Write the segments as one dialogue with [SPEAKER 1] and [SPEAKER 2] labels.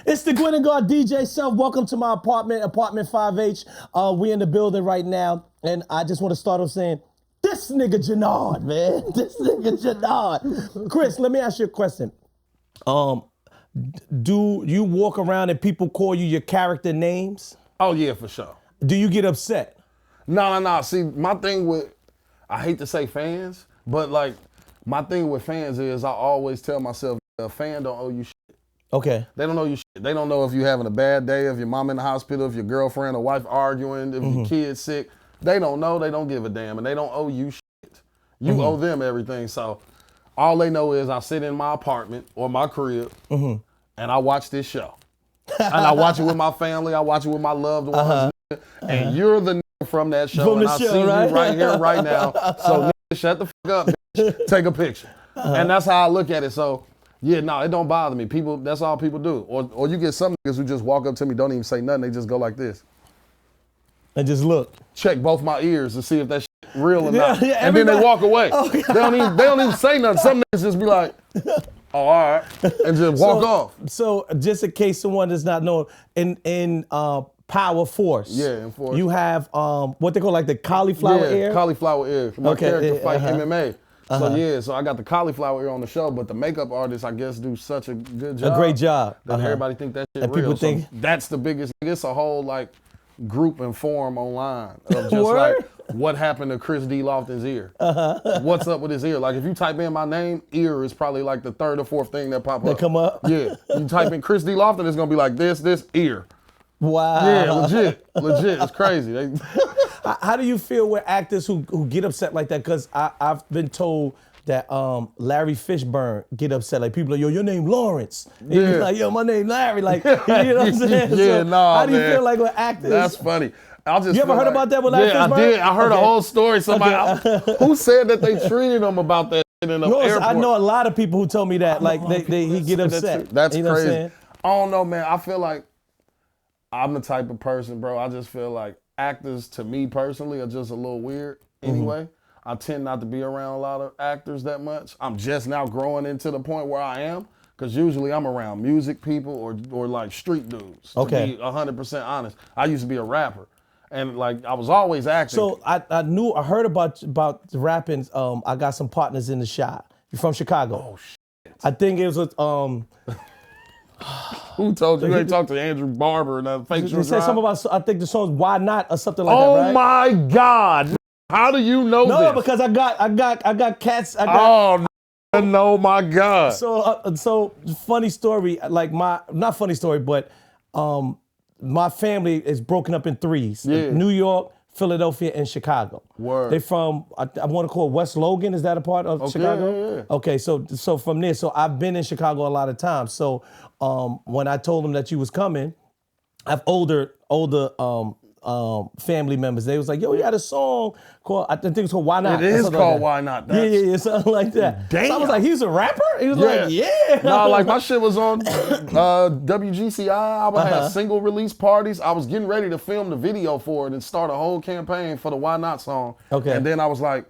[SPEAKER 1] It's the Gwen and God DJ Self. Welcome to my apartment 5H. We in the building right now, and I just want to start off saying, this nigga Jenard, man. This nigga Jenard. Kris, let me ask you a question. Do you walk around and people call you your character names?
[SPEAKER 2] Oh yeah, for sure.
[SPEAKER 1] Do you get upset?
[SPEAKER 2] No. See, my thing with, I hate to say fans, but like, my thing with fans is I always tell myself, a fan don't owe you shit.
[SPEAKER 1] Okay.
[SPEAKER 2] They don't know you shit. They don't know if you're having a bad day, if your mom in the hospital, if your girlfriend or wife arguing, if your kid's sick. They don't know, they don't give a damn, and they don't owe you shit. You owe them everything. So all they know is I sit in my apartment or my crib and I watch this show. And I watch it with my family, I watch it with my loved ones, and you're the nigga from that show,
[SPEAKER 1] From
[SPEAKER 2] and
[SPEAKER 1] the
[SPEAKER 2] I
[SPEAKER 1] show,
[SPEAKER 2] see
[SPEAKER 1] right?
[SPEAKER 2] you right here, right now. So nigga, shut the fuck up, bitch. Take a picture. And that's how I look at it. So yeah, no, it don't bother me. People, that's all people do. Or you get some niggas who just walk up to me, don't even say nothing, they just go like this.
[SPEAKER 1] And just look.
[SPEAKER 2] Check both my ears to see if that shit real or not.
[SPEAKER 1] Yeah,
[SPEAKER 2] and then they walk away.
[SPEAKER 1] Oh,
[SPEAKER 2] they don't even say nothing. Some niggas just be like, oh, all right, and just walk off.
[SPEAKER 1] So just in case someone does not know, in Power Force,
[SPEAKER 2] in Force,
[SPEAKER 1] you have what they call like the cauliflower ear.
[SPEAKER 2] Cauliflower ear. My character fight
[SPEAKER 1] uh-huh.
[SPEAKER 2] MMA. So I got the cauliflower ear on the show, but the makeup artists, I guess, do such a good job.
[SPEAKER 1] A great job.
[SPEAKER 2] That everybody think that shit
[SPEAKER 1] And
[SPEAKER 2] real.
[SPEAKER 1] people think
[SPEAKER 2] that's the biggest. It's a whole like group and forum online of just
[SPEAKER 1] Word?
[SPEAKER 2] like what happened to Kris D. Lofton's ear. What's up with his ear? Like if you type in my name, ear is probably like the third or fourth thing that pop up.
[SPEAKER 1] They come up.
[SPEAKER 2] Yeah, you type in Kris D. Lofton, it's gonna be like this ear.
[SPEAKER 1] Wow.
[SPEAKER 2] Yeah, legit. It's crazy.
[SPEAKER 1] How do you feel with actors who get upset like that? Because I've been told that Larry Fishburne get upset. Like people are like, yo, your name Lawrence. And he's like, yo, my name Larry. Like, you know what I'm saying? How do you feel like with actors?
[SPEAKER 2] That's funny.
[SPEAKER 1] You ever heard about that with Larry Fishburne?
[SPEAKER 2] I did. I heard a whole story. Somebody who said that they treated him about that in the airport.
[SPEAKER 1] I know a lot of people who told me that. Like he get upset.
[SPEAKER 2] That's
[SPEAKER 1] you know
[SPEAKER 2] crazy.
[SPEAKER 1] What I'm saying?
[SPEAKER 2] I don't know, man. I feel like I'm the type of person, bro. I just feel like actors, to me personally, are just a little weird anyway. I tend not to be around a lot of actors that much. I'm just now growing into the point where I am, because usually I'm around music people or like street dudes, to be 100% honest. I used to be a rapper, and like I was always acting.
[SPEAKER 1] So I heard about rapping. I got some partners in the shop. You're from Chicago.
[SPEAKER 2] Oh, shit.
[SPEAKER 1] I think it was with,
[SPEAKER 2] who told you? You ain't talked to Andrew Barber and that fake
[SPEAKER 1] They said something about, I think the song's Why Not or something like that, right?
[SPEAKER 2] Oh my God. How do you know this?
[SPEAKER 1] No, because I got cats.
[SPEAKER 2] No, my God.
[SPEAKER 1] So funny story, like not funny story, but my family is broken up in threes.
[SPEAKER 2] Yeah.
[SPEAKER 1] New York, Philadelphia, and Chicago.
[SPEAKER 2] Word.
[SPEAKER 1] They from, I want to call it West Logan. Is that a part of Chicago?
[SPEAKER 2] Yeah.
[SPEAKER 1] Okay, so from there, so I've been in Chicago a lot of times. So when I told them that you was coming, I have older family members. They was like, yo, you had a song called, I think it's called Why Not.
[SPEAKER 2] It is called Why Not.
[SPEAKER 1] Yeah, something like that.
[SPEAKER 2] Damn.
[SPEAKER 1] So I was like, he's a rapper? He was like, yeah.
[SPEAKER 2] No, like my shit was on WGCI. I had single release parties. I was getting ready to film the video for it and start a whole campaign for the Why Not song.
[SPEAKER 1] Okay.
[SPEAKER 2] And then I was like,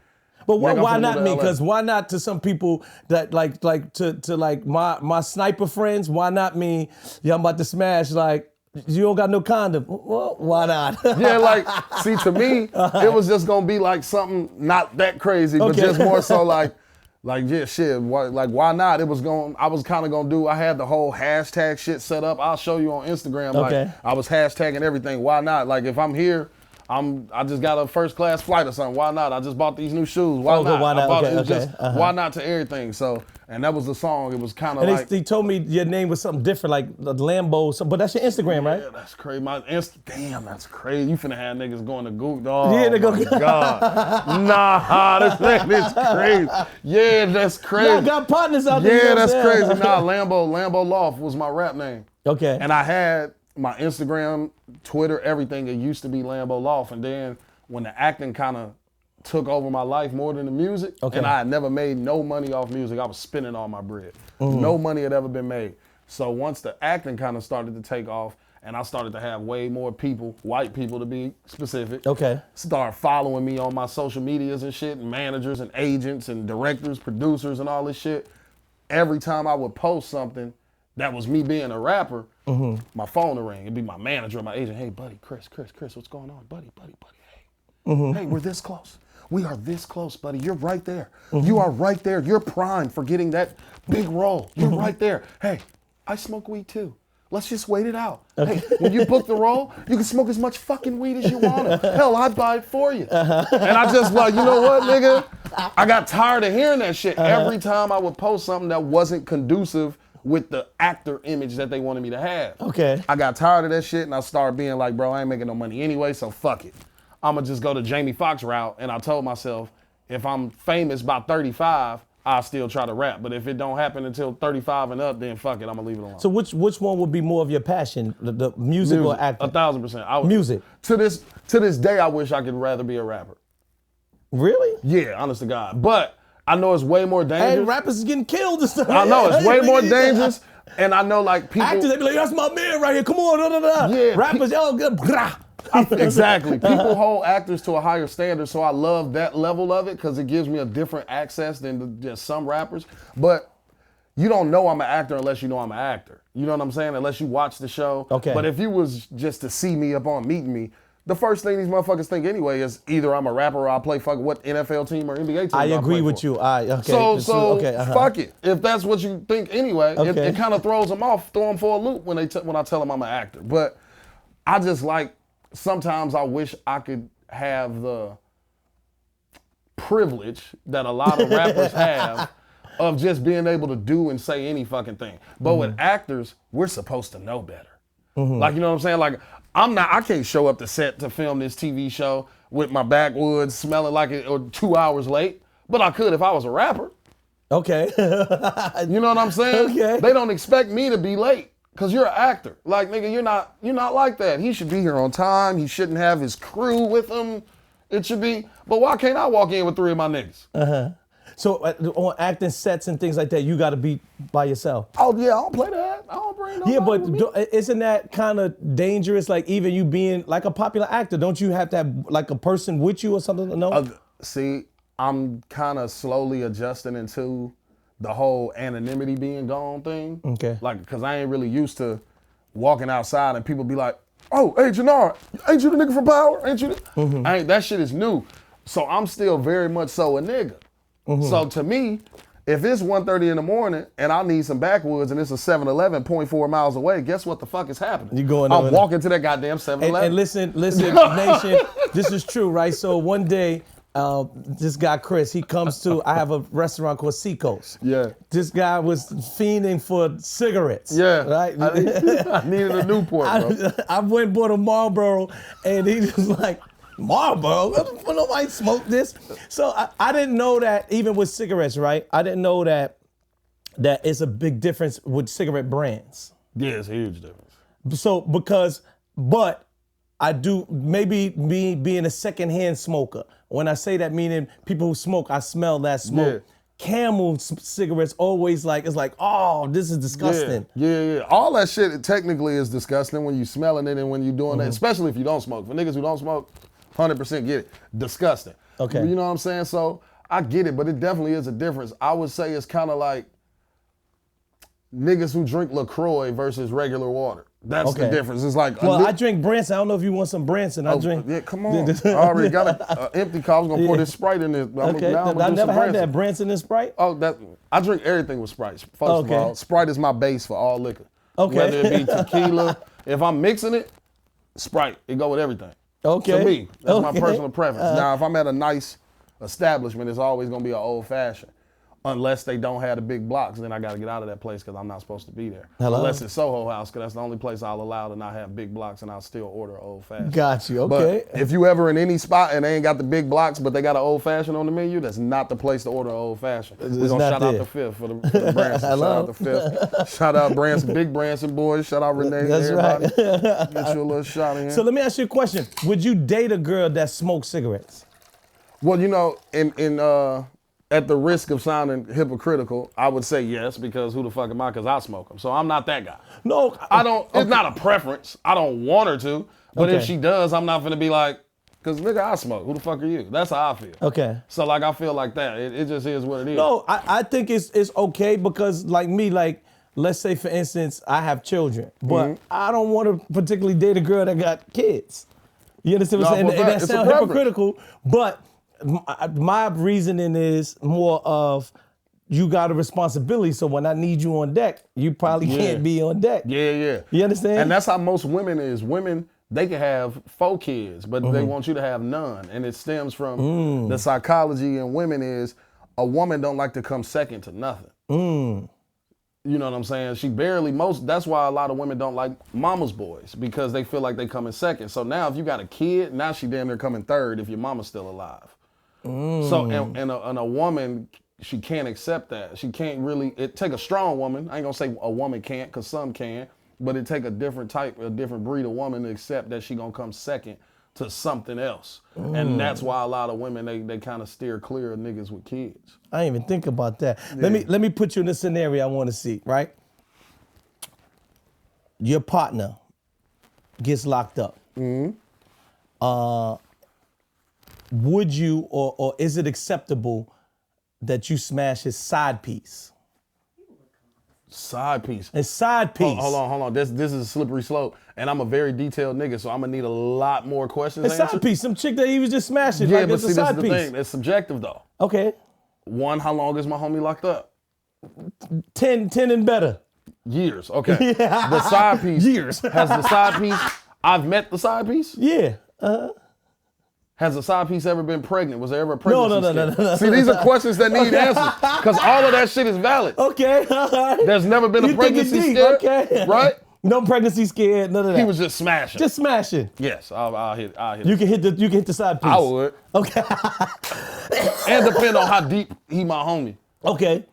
[SPEAKER 1] but why not me? Because why not to some people that like to like my sniper friends, why not me? Yeah, I'm about to smash, like, you don't got no condom. Well, why not?
[SPEAKER 2] Yeah, like, see, to me, it was just gonna be like something not that crazy, but just more so like, yeah, shit, why not? I was kind of gonna do, I had the whole hashtag shit set up. I'll show you on Instagram. Like, I was hashtagging everything. Why not? Like, if I'm here, I just got a first class flight or something. Why not? I just bought these new shoes. Why not?
[SPEAKER 1] Why not?
[SPEAKER 2] Why not to everything? So, and that was the song. It was kind of
[SPEAKER 1] and
[SPEAKER 2] like.
[SPEAKER 1] They told me your name was something different, like the Lambo. But that's your Instagram, right?
[SPEAKER 2] Yeah, that's crazy. Damn, that's crazy. You finna have niggas going to Google. Oh,
[SPEAKER 1] yeah, they go.
[SPEAKER 2] My God. Nah, this thing is crazy. Yeah, that's crazy.
[SPEAKER 1] Yeah, I got partners out there.
[SPEAKER 2] Yeah, that's crazy. Nah, Lambo Loft was my rap name.
[SPEAKER 1] Okay.
[SPEAKER 2] And I had my Instagram, Twitter, everything. It used to be Lambo Loft, and then when the acting kind of took over my life more than the music, and I had never made no money off music. I was spending all my bread. No money had ever been made. So once the acting kind of started to take off, and I started to have way more people, white people to be specific, start following me on my social medias and shit, and managers and agents and directors, producers and all this shit. Every time I would post something, that was me being a rapper, my phone would ring. It'd be my manager or my agent. Hey, buddy, Kris, what's going on? Buddy, hey. Hey, we're this close. We are this close, buddy. You're right there. You are right there. You're primed for getting that big role. You're right there. Hey, I smoke weed too. Let's just wait it out. Okay. Hey, when you book the role, you can smoke as much fucking weed as you want. Hell, I'd buy it for you. And I just like, you know what, nigga? I got tired of hearing that shit. Every time I would post something that wasn't conducive with the actor image that they wanted me to have.
[SPEAKER 1] Okay.
[SPEAKER 2] I got tired of that shit and I started being like, bro, I ain't making no money anyway, so fuck it. I'ma just go the Jamie Foxx route. And I told myself, if I'm famous by 35, I'll still try to rap. But if it don't happen until 35 and up, then fuck it, I'm gonna leave it alone.
[SPEAKER 1] So which one would be more of your passion, the music or acting?
[SPEAKER 2] 1,000%.
[SPEAKER 1] Music.
[SPEAKER 2] To this day, I wish I could rather be a rapper.
[SPEAKER 1] Really?
[SPEAKER 2] Yeah, honest to God. But I know it's way more dangerous.
[SPEAKER 1] And rappers is getting killed and stuff.
[SPEAKER 2] I know, it's way more dangerous. And I know like people.
[SPEAKER 1] Actors, they be like, that's my man right here, come on, da da da.
[SPEAKER 2] Yeah.
[SPEAKER 1] Rappers, y'all good.
[SPEAKER 2] Exactly. People hold actors to a higher standard, so I love that level of it because it gives me a different access than just some rappers. But you don't know I'm an actor unless you know I'm an actor. You know what I'm saying? Unless you watch the show.
[SPEAKER 1] Okay.
[SPEAKER 2] But if you was just to see me up on meeting me, the first thing these motherfuckers think anyway is either I'm a rapper or I play fucking what NFL team or NBA team.
[SPEAKER 1] I agree with you. Okay.
[SPEAKER 2] So
[SPEAKER 1] okay,
[SPEAKER 2] fuck it. If that's what you think anyway,
[SPEAKER 1] Okay.
[SPEAKER 2] it kind of throws them off, throw them for a loop when I tell them I'm an actor. But I just like, sometimes I wish I could have the privilege that a lot of rappers have of just being able to do and say any fucking thing. But with actors, we're supposed to know better. Like, you know what I'm saying? Like, I can't show up to set to film this TV show with my backwoods smelling like it or 2 hours late, but I could if I was a rapper.
[SPEAKER 1] Okay.
[SPEAKER 2] You know what I'm saying?
[SPEAKER 1] Okay.
[SPEAKER 2] They don't expect me to be late. Cause you're an actor. Like, nigga, you're not like that. He should be here on time. He shouldn't have his crew with him. It should be, but why can't I walk in with 3 of my niggas?
[SPEAKER 1] So on acting sets and things like that, you got to be by yourself.
[SPEAKER 2] Oh yeah, I don't play that. I don't bring nobody
[SPEAKER 1] Yeah, but
[SPEAKER 2] with me.
[SPEAKER 1] isn't that kind of dangerous? Like even you being like a popular actor, don't you have to have like a person with you or something? No.
[SPEAKER 2] See, I'm kind of slowly adjusting into the whole anonymity being gone thing.
[SPEAKER 1] Okay.
[SPEAKER 2] Like, cause I ain't really used to walking outside and people be like, "Oh, hey Jenard, ain't you the nigga from Power? Ain't you?" That shit is new. So I'm still very much so a nigga. So to me, if it's 1:30 in the morning and I need some backwoods and it's a 7-Eleven 0.4 miles away, guess what the fuck is happening?
[SPEAKER 1] You going
[SPEAKER 2] I'm
[SPEAKER 1] over
[SPEAKER 2] walking to that goddamn 7-Eleven.
[SPEAKER 1] And listen, nation, this is true, right? So one day, this guy Kris, he comes to, I have a restaurant called Seacoast.
[SPEAKER 2] Yeah.
[SPEAKER 1] This guy was fiending for cigarettes.
[SPEAKER 2] Yeah.
[SPEAKER 1] Right?
[SPEAKER 2] I needed a Newport, bro.
[SPEAKER 1] I went and bought a Marlboro and he was like, Marlboro? Nobody smoked this. So I didn't know that even with cigarettes, right? I didn't know that it's a big difference with cigarette brands.
[SPEAKER 2] Yeah, it's a huge difference.
[SPEAKER 1] So but I do, maybe me being a secondhand smoker. When I say that, meaning people who smoke, I smell that smoke.
[SPEAKER 2] Yeah.
[SPEAKER 1] Camel cigarettes always it's like, oh, this is disgusting.
[SPEAKER 2] Yeah. All that shit technically is disgusting when you smelling it and when you doing that, especially if you don't smoke. For niggas who don't smoke, 100% get it. Disgusting.
[SPEAKER 1] Okay.
[SPEAKER 2] You know what I'm saying? So I get it, but it definitely is a difference. I would say it's kind of like niggas who drink LaCroix versus regular water. That's the difference. It's like,
[SPEAKER 1] well, I drink Branson. I don't know if you want some Branson. I drink.
[SPEAKER 2] Yeah, come on. I already got an empty cup. I was gonna pour this Sprite in this.
[SPEAKER 1] Okay. I never had that Branson and Sprite.
[SPEAKER 2] Oh, I drink everything with Sprite. First of all, Sprite is my base for all liquor.
[SPEAKER 1] Okay.
[SPEAKER 2] Whether it be tequila, if I'm mixing it, Sprite. It go with everything.
[SPEAKER 1] Okay.
[SPEAKER 2] To me, that's my personal preference. Now, if I'm at a nice establishment, it's always gonna be an old fashioned. Unless they don't have the big blocks, then I got to get out of that place because I'm not supposed to be there.
[SPEAKER 1] Hello?
[SPEAKER 2] Unless it's Soho House, because that's the only place I'll allow to not have big blocks, and I'll still order old fashioned.
[SPEAKER 1] Got you. Okay.
[SPEAKER 2] But if you ever in any spot and they ain't got the big blocks, but they got an old fashioned on the menu, that's not the place to order old fashioned. We're gonna shout out the Fifth for the Branson.
[SPEAKER 1] Hello?
[SPEAKER 2] Shout out the Fifth. Shout out Branson, big Branson boys. Shout out Renee.
[SPEAKER 1] That's
[SPEAKER 2] everybody.
[SPEAKER 1] right.
[SPEAKER 2] Get you a little shot in here.
[SPEAKER 1] So let me ask you a question. Would you date a girl that smokes cigarettes?
[SPEAKER 2] Well, you know, at the risk of sounding hypocritical, I would say yes, because who the fuck am I? Because I smoke them. So I'm not that guy.
[SPEAKER 1] No.
[SPEAKER 2] I don't, it's not a preference. I don't want her to. But if she does, I'm not going to be like, because nigga, I smoke. Who the fuck are you? That's how I feel. Okay. So I feel like that. It just is what it is.
[SPEAKER 1] No, I think it's okay because like me, like let's say for instance, I have children, but I don't want to particularly date a girl that got kids. You understand what I'm saying? And that sounds hypocritical, but my reasoning is more of you got a responsibility, so when I need you on deck, you probably can't be on deck.
[SPEAKER 2] Yeah.
[SPEAKER 1] You understand?
[SPEAKER 2] And that's how most women is. Women, they can have 4 kids, but they want you to have none. And it stems from the psychology in women is a woman don't like to come second to nothing. You know what I'm saying? That's why a lot of women don't like mama's boys, because they feel like they come in second. So now if you got a kid, now she damn near coming third if your mama's still alive. So, and a woman, she can't accept that. She can't really, it take a strong woman. I ain't gonna say a woman can't, cause some can, but it take a different breed of woman to accept that she gonna come second to something else. And that's why a lot of women, they kind of steer clear of niggas with kids.
[SPEAKER 1] I didn't even think about that. Yeah. Let me put you in a scenario I want to see, right? Your partner gets locked up. Would you, or is it acceptable that you smash his side piece?
[SPEAKER 2] Side piece.
[SPEAKER 1] A side piece.
[SPEAKER 2] Hold on. This is a slippery slope. And I'm a very detailed nigga, so I'm gonna need a lot more questions
[SPEAKER 1] answered. A side piece. Some chick that he was just smashing.
[SPEAKER 2] Yeah,
[SPEAKER 1] like,
[SPEAKER 2] but see,
[SPEAKER 1] this is
[SPEAKER 2] the thing. It's subjective, though.
[SPEAKER 1] Okay.
[SPEAKER 2] 1, how long is my homie locked up?
[SPEAKER 1] 10 and better.
[SPEAKER 2] Years. Okay. The side piece.
[SPEAKER 1] Years.
[SPEAKER 2] Has the side piece, I've met the side piece?
[SPEAKER 1] Yeah.
[SPEAKER 2] Has the side piece ever been pregnant? Was there ever a pregnancy?
[SPEAKER 1] No.
[SPEAKER 2] See, these are questions that need answers, because all of that shit is valid.
[SPEAKER 1] Okay, all right.
[SPEAKER 2] There's never been a pregnancy scare,
[SPEAKER 1] okay.
[SPEAKER 2] right?
[SPEAKER 1] No pregnancy scared, none of that.
[SPEAKER 2] He was just smashing.
[SPEAKER 1] Just smashing.
[SPEAKER 2] Yes, I'll hit.
[SPEAKER 1] You can hit the side piece.
[SPEAKER 2] I would.
[SPEAKER 1] Okay.
[SPEAKER 2] And depend on how deep he my homie.
[SPEAKER 1] Okay.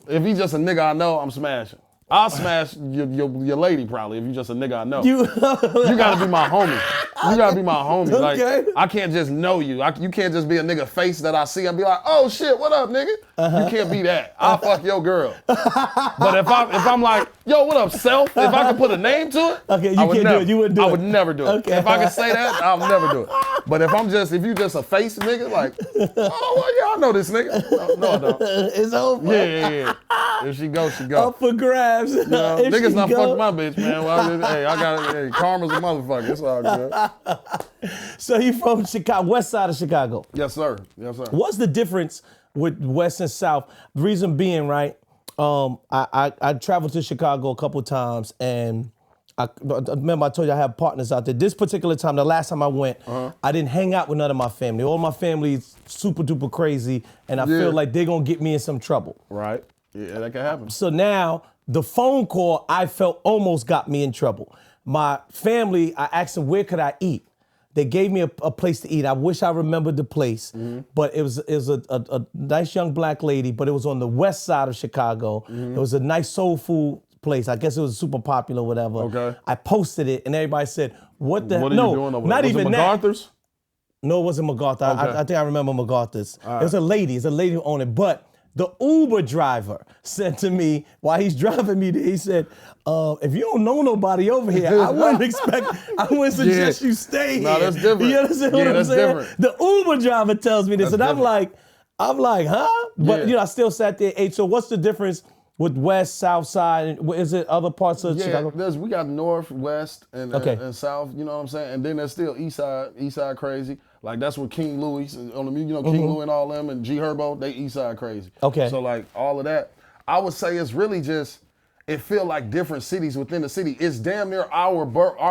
[SPEAKER 2] If he just a nigga I know, I'm smashing. I'll smash your lady probably if you just a nigga I know. You gotta be my homie. You gotta be my homie.
[SPEAKER 1] Okay.
[SPEAKER 2] Like, I can't just know you. You can't just be a nigga face that I see and be like, oh shit, what up, nigga? You can't be that. I'll fuck your girl. But if I'm like, yo, what up, self? If I could put a name to it,
[SPEAKER 1] okay, you can't do it. You wouldn't do it.
[SPEAKER 2] I would never do it.
[SPEAKER 1] Okay.
[SPEAKER 2] If I could say that, I'll never do it. But if you just a face nigga, like, oh well, yeah, I know this nigga. No, I don't.
[SPEAKER 1] It's over.
[SPEAKER 2] Yeah. If she go, she go.
[SPEAKER 1] Up for grabs.
[SPEAKER 2] You know, niggas not fuck my bitch, man. Well, karma's a motherfucker. It's all good.
[SPEAKER 1] So you from Chicago, west side of Chicago?
[SPEAKER 2] Yes, sir.
[SPEAKER 1] What's the difference with west and south? The reason being, right, I traveled to Chicago a couple times, and I remember I told you I have partners out there. This particular time, the last time I went, I didn't hang out with none of my family. All my family is super duper crazy, and I feel like they're gonna get me in some trouble.
[SPEAKER 2] Right. Yeah, that can happen.
[SPEAKER 1] So now, the phone call I felt almost got me in trouble. My family, I asked them, where could I eat? They gave me a place to eat. I wish I remembered the place, but it was a nice young black lady, but it was on the west side of Chicago. It was a nice soul food place. I guess it was super popular, whatever.
[SPEAKER 2] Okay.
[SPEAKER 1] I posted it, and everybody said, what the
[SPEAKER 2] What are you doing over there?
[SPEAKER 1] Not
[SPEAKER 2] Was
[SPEAKER 1] even
[SPEAKER 2] it MacArthur's?
[SPEAKER 1] that. No, it wasn't MacArthur.
[SPEAKER 2] Okay.
[SPEAKER 1] I think I remember MacArthur's.
[SPEAKER 2] Right.
[SPEAKER 1] It was a lady. It's a lady who owned it, but the Uber driver said to me while he's driving me there, he said, if you don't know nobody over here, I wouldn't suggest you stay here.
[SPEAKER 2] No, that's different.
[SPEAKER 1] You understand what I'm saying?
[SPEAKER 2] Different.
[SPEAKER 1] The Uber driver tells me this, and I'm like, huh? But I still sat there, ate. So what's the difference with west, south side? Is it other parts of Chicago?
[SPEAKER 2] We got north, west, and south, you know what I'm saying? And then there's still east side crazy. Like that's where King Louis on the music, King Louis and all them and G Herbo, they east side crazy.
[SPEAKER 1] Okay.
[SPEAKER 2] So like all of that, I would say it's really just, it feel like different cities within the city. It's damn near our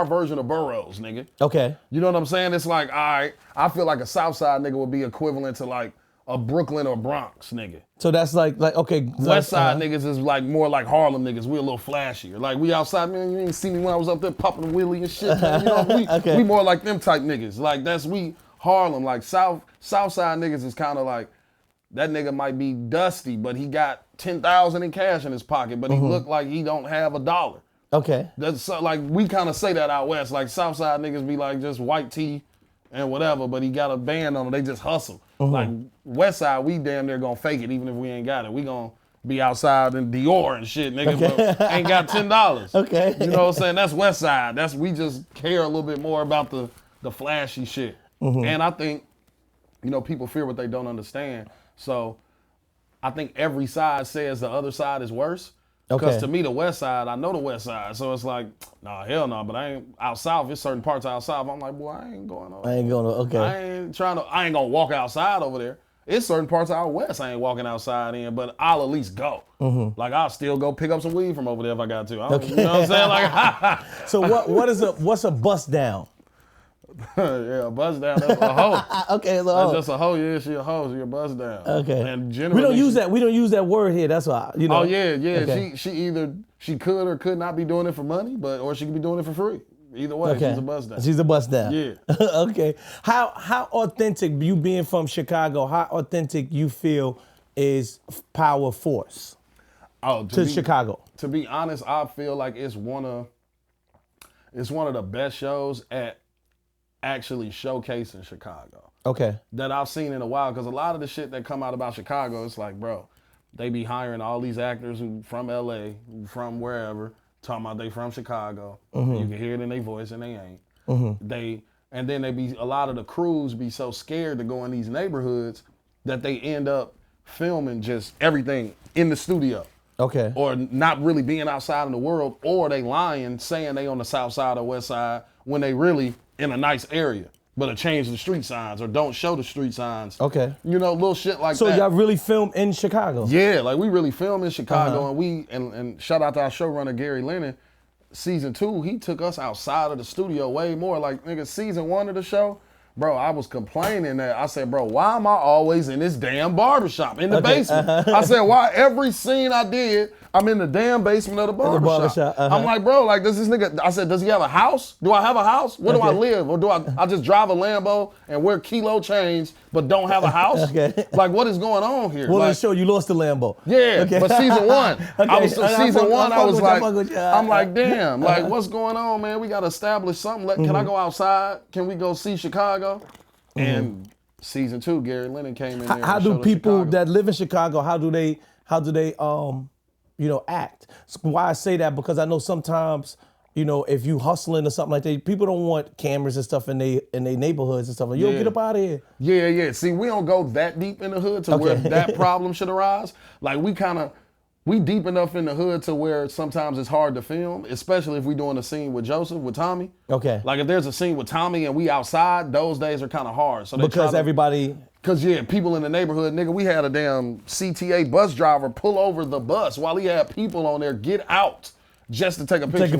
[SPEAKER 2] version of boroughs, nigga.
[SPEAKER 1] Okay.
[SPEAKER 2] You know what I'm saying? It's like, all right, I feel like a south side nigga would be equivalent to like a Brooklyn or Bronx nigga.
[SPEAKER 1] So that's like okay.
[SPEAKER 2] West side niggas is like more like Harlem niggas. We a little flashier. Like we outside, man, you ain't see me when I was up there popping a wheelie and shit. Man. You know, we more like them type niggas. Like we Harlem. Like south side niggas is kind of like, that nigga might be dusty, but he got 10,000 in cash in his pocket, but he look like he don't have $1.
[SPEAKER 1] Okay.
[SPEAKER 2] That's like, we kind of say that out west. Like south side niggas be like just white tee and whatever, but he got a band on him. They just hustle. Like west side, we damn near gonna fake it even if we ain't got it. We gonna be outside in Dior and shit, nigga, but ain't got $10.
[SPEAKER 1] Okay.
[SPEAKER 2] You know what I'm saying? That's west side. We just care a little bit more about the flashy shit. And I think, people fear what they don't understand. So I think every side says the other side is worse, Because to me, the West Side, I know the West Side, so it's like, nah, hell no. But I ain't out south. There's certain parts out south. I'm like, boy, I ain't going over.
[SPEAKER 1] I ain't going to. Okay.
[SPEAKER 2] I ain't gonna walk outside over there. It's certain parts out west I ain't walking outside in, but I'll at least go. Like I'll still go pick up some weed from over there if I got to. You know what I'm saying? Like,
[SPEAKER 1] so what's a bust down?
[SPEAKER 2] Yeah, a bust down. That's a hoe.
[SPEAKER 1] Okay,
[SPEAKER 2] that's just a hoe. Yeah, she a hoe. She a bust down.
[SPEAKER 1] Okay.
[SPEAKER 2] And generally,
[SPEAKER 1] we don't use that word here. That's why. You know.
[SPEAKER 2] Oh yeah.
[SPEAKER 1] Okay.
[SPEAKER 2] She could or could not be doing it for money, or she could be doing it for free. Either way, she's a bust down.
[SPEAKER 1] She's a bust down.
[SPEAKER 2] Yeah.
[SPEAKER 1] Okay. How authentic, you being from Chicago, how authentic you feel is Power Force to Chicago? To
[SPEAKER 2] be honest, I feel like it's one of the best shows at actually showcasing Chicago.
[SPEAKER 1] Okay.
[SPEAKER 2] That I've seen in a while, because a lot of the shit that come out about Chicago, it's like, bro, they be hiring all these actors who from LA, who from wherever, talking about they from Chicago. You can hear it in their voice and they ain't. And then a lot of the crews be so scared to go in these neighborhoods that they end up filming just everything in the studio.
[SPEAKER 1] Okay.
[SPEAKER 2] Or not really being outside in the world, or they lying, saying they on the south side or west side when they really in a nice area. But change the street signs or don't show the street signs. Okay. You know, little shit like that.
[SPEAKER 1] So y'all really film in Chicago?
[SPEAKER 2] Yeah, like we really film in Chicago, and shout out to our showrunner Gary Lennon. Season 2, he took us outside of the studio way more. Like, nigga, season 1 of the show, bro, I was complaining that I said, bro, why am I always in this damn barbershop in the basement? I said, why every scene I did, I'm in the damn basement of the barbershop. I'm like, bro, like, does this nigga, I said, does he have a house? Do I have a house? Where do I live? Or do I just drive a Lambo and wear kilo chains but don't have a house? Like, what is going on here?
[SPEAKER 1] Well,
[SPEAKER 2] like,
[SPEAKER 1] in the show, you lost the Lambo.
[SPEAKER 2] Yeah, but season 1, I was like, damn, like, what's going on, man? We got to establish something. Can I go outside? Can we go see Chicago? And season 2, Gary Lennon came in there.
[SPEAKER 1] How do people that live in Chicago, how do they act? So why I say that, because I know sometimes, if you hustling or something like that, people don't want cameras and stuff in they neighborhoods and stuff. Like, yo, get up out of here.
[SPEAKER 2] Yeah. See, we don't go that deep in the hood to where that problem should arise. Like, we deep enough in the hood to where sometimes it's hard to film, especially if we doing a scene with Joseph, with Tommy. Okay. Like, if there's a scene with Tommy and we outside, those days are kind of hard. So
[SPEAKER 1] because
[SPEAKER 2] people in the neighborhood, nigga, we had a damn CTA bus driver pull over the bus while he had people on there get out just to take a picture.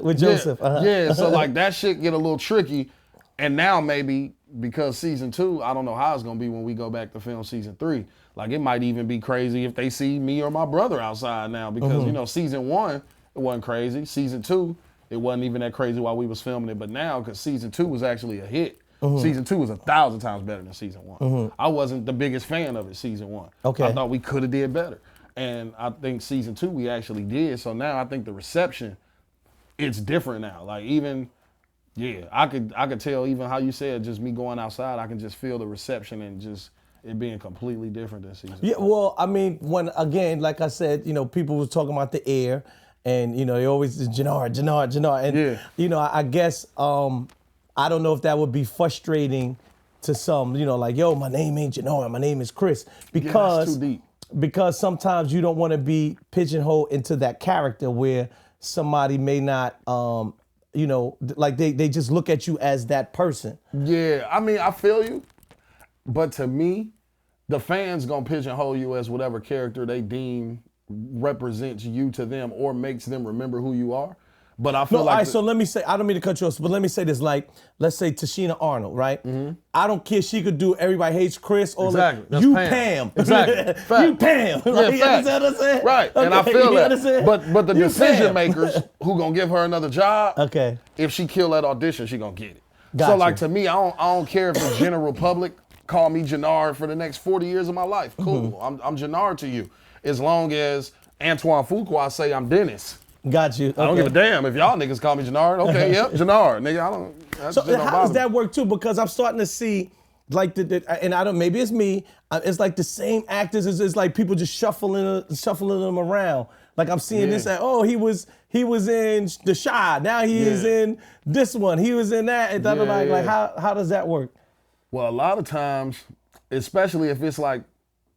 [SPEAKER 1] With Joseph.
[SPEAKER 2] Yeah, so like that shit get a little tricky. And now maybe because season 2, I don't know how it's gonna be when we go back to film season 3. Like, it might even be crazy if they see me or my brother outside now, because season 1, it wasn't crazy. Season 2, it wasn't even that crazy while we was filming it. But now, because season 2 was actually a hit. Season 2 was 1,000 times better than season 1. I wasn't the biggest fan of it, season 1. Okay. I thought we could have did better. And I think season 2 we actually did. So now I think the reception, it's different now. Like, even, I could tell, even how you said, just me going outside, I can just feel the reception and just it being completely different than season 2.
[SPEAKER 1] Well, I mean, when, again, like I said, people was talking about the air, and, they always, Jenard. And, I guess, I don't know if that would be frustrating to some, like, yo, my name ain't Jenard, my name is Kris. Because,
[SPEAKER 2] that's too deep.
[SPEAKER 1] Because sometimes you don't want to be pigeonholed into that character where somebody may not, like they just look at you as that person.
[SPEAKER 2] Yeah, I mean, I feel you. But to me, the fans gonna pigeonhole you as whatever character they deem represents you to them or makes them remember who you are. But I feel
[SPEAKER 1] so let me say, I don't mean to cut you off, but let me say this, like, let's say Tashina Arnold, right? I don't care, she could do Everybody Hates Kris or you Pam.
[SPEAKER 2] Exactly.
[SPEAKER 1] You Pam.
[SPEAKER 2] Yeah,
[SPEAKER 1] like, you understand what I'm saying?
[SPEAKER 2] Right,
[SPEAKER 1] okay.
[SPEAKER 2] And I feel that.
[SPEAKER 1] Understand?
[SPEAKER 2] But the decision makers who gonna give her another job,
[SPEAKER 1] okay,
[SPEAKER 2] if she kill that audition, she gonna get it.
[SPEAKER 1] Gotcha.
[SPEAKER 2] So like, to me, I don't care if the general public call me Jenard for the next 40 years of my life. Cool, I'm Jenard to you. As long as Antoine Fuqua say I'm Dennis.
[SPEAKER 1] Got you. Okay.
[SPEAKER 2] I don't give a damn if y'all niggas call me Jenard. Okay, yep, Jenard, nigga. I don't.
[SPEAKER 1] So how does that work too? Because I'm starting to see, like, and I don't. Maybe it's me. It's like the same actors. It's like people just shuffling them around. Like, I'm seeing this. Oh, he was in The Chi. Now he is in this one. He was in that. And like how does that work?
[SPEAKER 2] Well, a lot of times, especially if it's like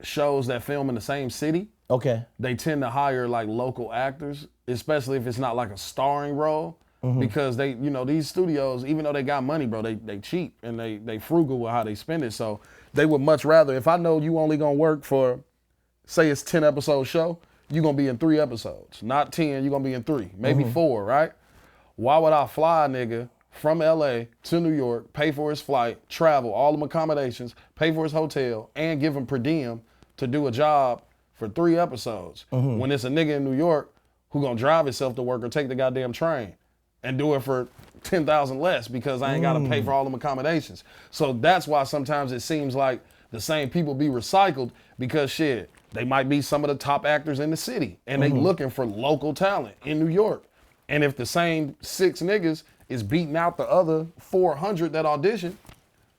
[SPEAKER 2] shows that film in the same city,
[SPEAKER 1] Okay.
[SPEAKER 2] they tend to hire like local actors, especially if it's not like a starring role. Because they, these studios, even though they got money, bro, they cheap and they frugal with how they spend it. So they would much rather, if I know you only gonna work for, say it's 10 episode show, you're gonna be in 3 episodes. Not 10, you're gonna be in 3, maybe 4, right? Why would I fly a nigga from LA to New York, pay for his flight, travel, all them accommodations, pay for his hotel, and give him per diem to do a job for 3 episodes when it's a nigga in New York who gonna drive himself to work or take the goddamn train and do it for 10,000 less because I ain't gotta pay for all them accommodations. So that's why sometimes it seems like the same people be recycled because shit, they might be some of the top actors in the city and they looking for local talent in New York. And if the same 6 niggas is beating out the other 400 that audition,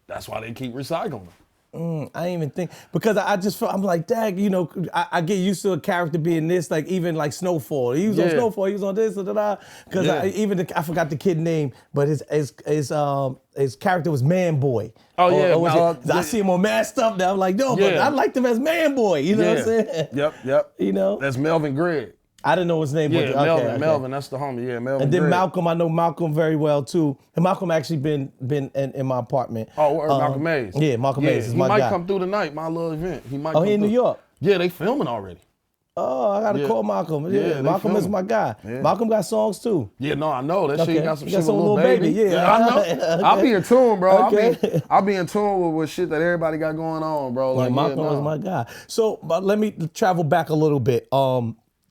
[SPEAKER 2] that's why they keep recycling them.
[SPEAKER 1] I didn't even think, because I just felt, I'm like, dag, I get used to a character being this, like even like Snowfall. He was on Snowfall, he was on this, because I forgot the kid name, but his character was Man Boy.
[SPEAKER 2] Oh yeah,
[SPEAKER 1] I see him on Mad Stuff now. I'm like, no, but I liked him as Man Boy. You know what I'm saying?
[SPEAKER 2] Yep. That's Melvin Gregg.
[SPEAKER 1] I didn't know his name.
[SPEAKER 2] Yeah,
[SPEAKER 1] but
[SPEAKER 2] Melvin, that's the homie. Yeah, Melvin.
[SPEAKER 1] And then
[SPEAKER 2] Gregg.
[SPEAKER 1] Malcolm, I know Malcolm very well too. And Malcolm actually been in my apartment.
[SPEAKER 2] Oh, Malcolm Mays.
[SPEAKER 1] Yeah, Malcolm Mays is my guy.
[SPEAKER 2] He might come through tonight, my little event. He might.
[SPEAKER 1] Oh, he in New York?
[SPEAKER 2] Yeah, they filming already.
[SPEAKER 1] Oh, I gotta call Malcolm. Yeah, Malcolm is my guy. Yeah. Malcolm got songs too.
[SPEAKER 2] Yeah, no, I know. That shit got some shit with
[SPEAKER 1] Little Baby. Yeah,
[SPEAKER 2] I know. I'll be in tune, bro.
[SPEAKER 1] Okay.
[SPEAKER 2] I'll be in tune with shit that everybody got going on, bro. Like,
[SPEAKER 1] Malcolm was my guy. So, but let me travel back a little bit.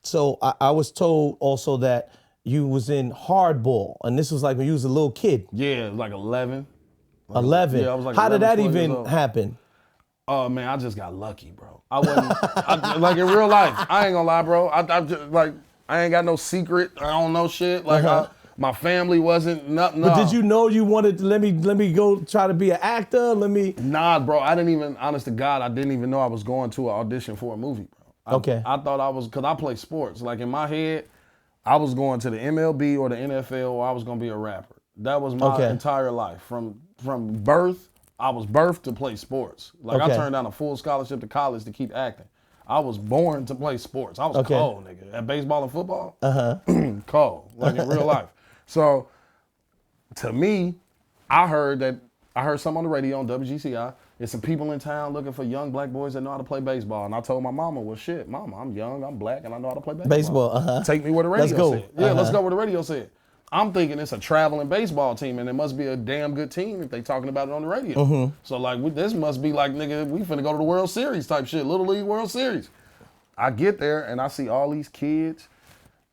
[SPEAKER 1] So I was told also that you was in Hardball, and this was like when you was a little kid.
[SPEAKER 2] Yeah, like 11.
[SPEAKER 1] 11.
[SPEAKER 2] Yeah, I was like
[SPEAKER 1] How
[SPEAKER 2] 11,
[SPEAKER 1] did that
[SPEAKER 2] 12 years
[SPEAKER 1] even
[SPEAKER 2] old.
[SPEAKER 1] happen?
[SPEAKER 2] Oh man, I just got lucky, bro. I wasn't like in real life. I ain't gonna lie, bro. I just like I ain't got no secret. I don't know shit. Like my family wasn't nothing.
[SPEAKER 1] But did you know you wanted to let me go try to be an actor?
[SPEAKER 2] Nah, bro. I didn't even. Honest to God, I didn't even know I was going to an audition for a movie, bro. I thought I was, because I play sports. Like in my head, I was going to the MLB or the NFL, or I was gonna be a rapper. That was my entire life. From birth, I was birthed to play sports. Like I turned down a full scholarship to college to keep acting. I was born to play sports. I was cold, nigga. At baseball and football, cold, like in real life. So to me, I heard something on the radio on WGCI. There's some people in town looking for young black boys that know how to play baseball. And I told my mama, well, shit, mama, I'm young, I'm black, and I know how to play baseball. Take me where the radio said. Yeah, let's go where the radio said. I'm thinking it's a traveling baseball team, and it must be a damn good team if they talking about it on the radio. So like, this must be like, nigga, we finna go to the World Series type shit, Little League World Series. I get there, and I see all these kids.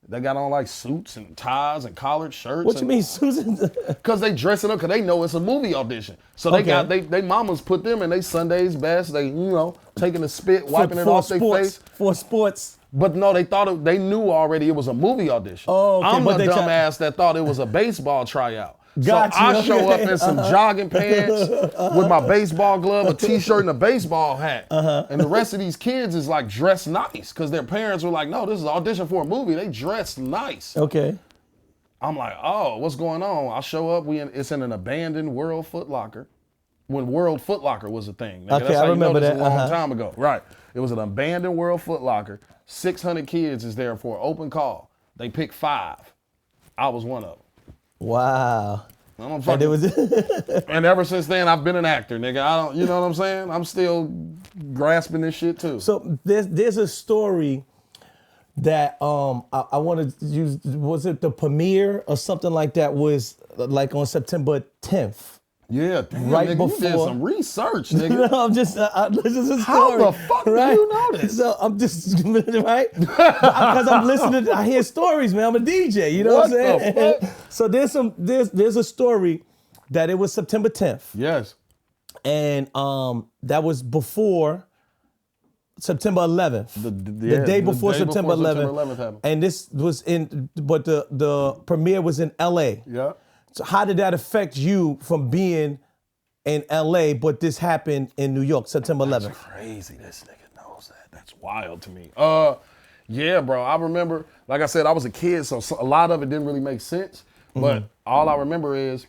[SPEAKER 2] They got on like suits and ties and collared shirts.
[SPEAKER 1] What you mean suits?
[SPEAKER 2] Because they dressing up, because they know it's a movie audition. So they got, they mamas put them in they Sunday's best. They, taking the spit, wiping it off their face.
[SPEAKER 1] For sports.
[SPEAKER 2] But no, they knew already it was a movie audition. Oh, okay. I'm the dumbass that thought it was a baseball tryout.
[SPEAKER 1] Gotcha.
[SPEAKER 2] So I show up in some jogging pants with my baseball glove, a t-shirt, and a baseball hat. And the rest of these kids is like dressed nice because their parents were like, no, this is an audition for a movie. They dressed nice.
[SPEAKER 1] Okay.
[SPEAKER 2] I'm like, oh, what's going on? I show up, it's in an abandoned World Foot Locker when World Foot Locker was a thing. Nigga.
[SPEAKER 1] Okay, I remember that.
[SPEAKER 2] A long time ago. Right. It was an abandoned World Foot Locker. 600 kids is there for an open call. They picked 5. I was one of them.
[SPEAKER 1] Wow.
[SPEAKER 2] And ever since then, I've been an actor, nigga. You know what I'm saying? I'm still grasping this shit too.
[SPEAKER 1] So there's a story that I want to use. Was it the premiere or something like that? Was like on September 10th.
[SPEAKER 2] Yeah, damn,
[SPEAKER 1] right
[SPEAKER 2] nigga,
[SPEAKER 1] before.
[SPEAKER 2] You did some research, nigga.
[SPEAKER 1] No, I'm just this is a story.
[SPEAKER 2] How the fuck do you know this?
[SPEAKER 1] So I'm just right because I'm listening. I hear stories, man. I'm a DJ. You know what I'm saying? So there's a story that it was September 10th.
[SPEAKER 2] Yes.
[SPEAKER 1] And that was before September 11th. The day before September 11th
[SPEAKER 2] happened.
[SPEAKER 1] And this was but the premiere was in LA.
[SPEAKER 2] Yeah.
[SPEAKER 1] So how did that affect you from being in LA, but this happened in New York, September 11th?
[SPEAKER 2] That's crazy. This nigga knows that. That's wild to me. Yeah, bro. I remember, like I said, I was a kid, so a lot of it didn't really make sense. But all I remember is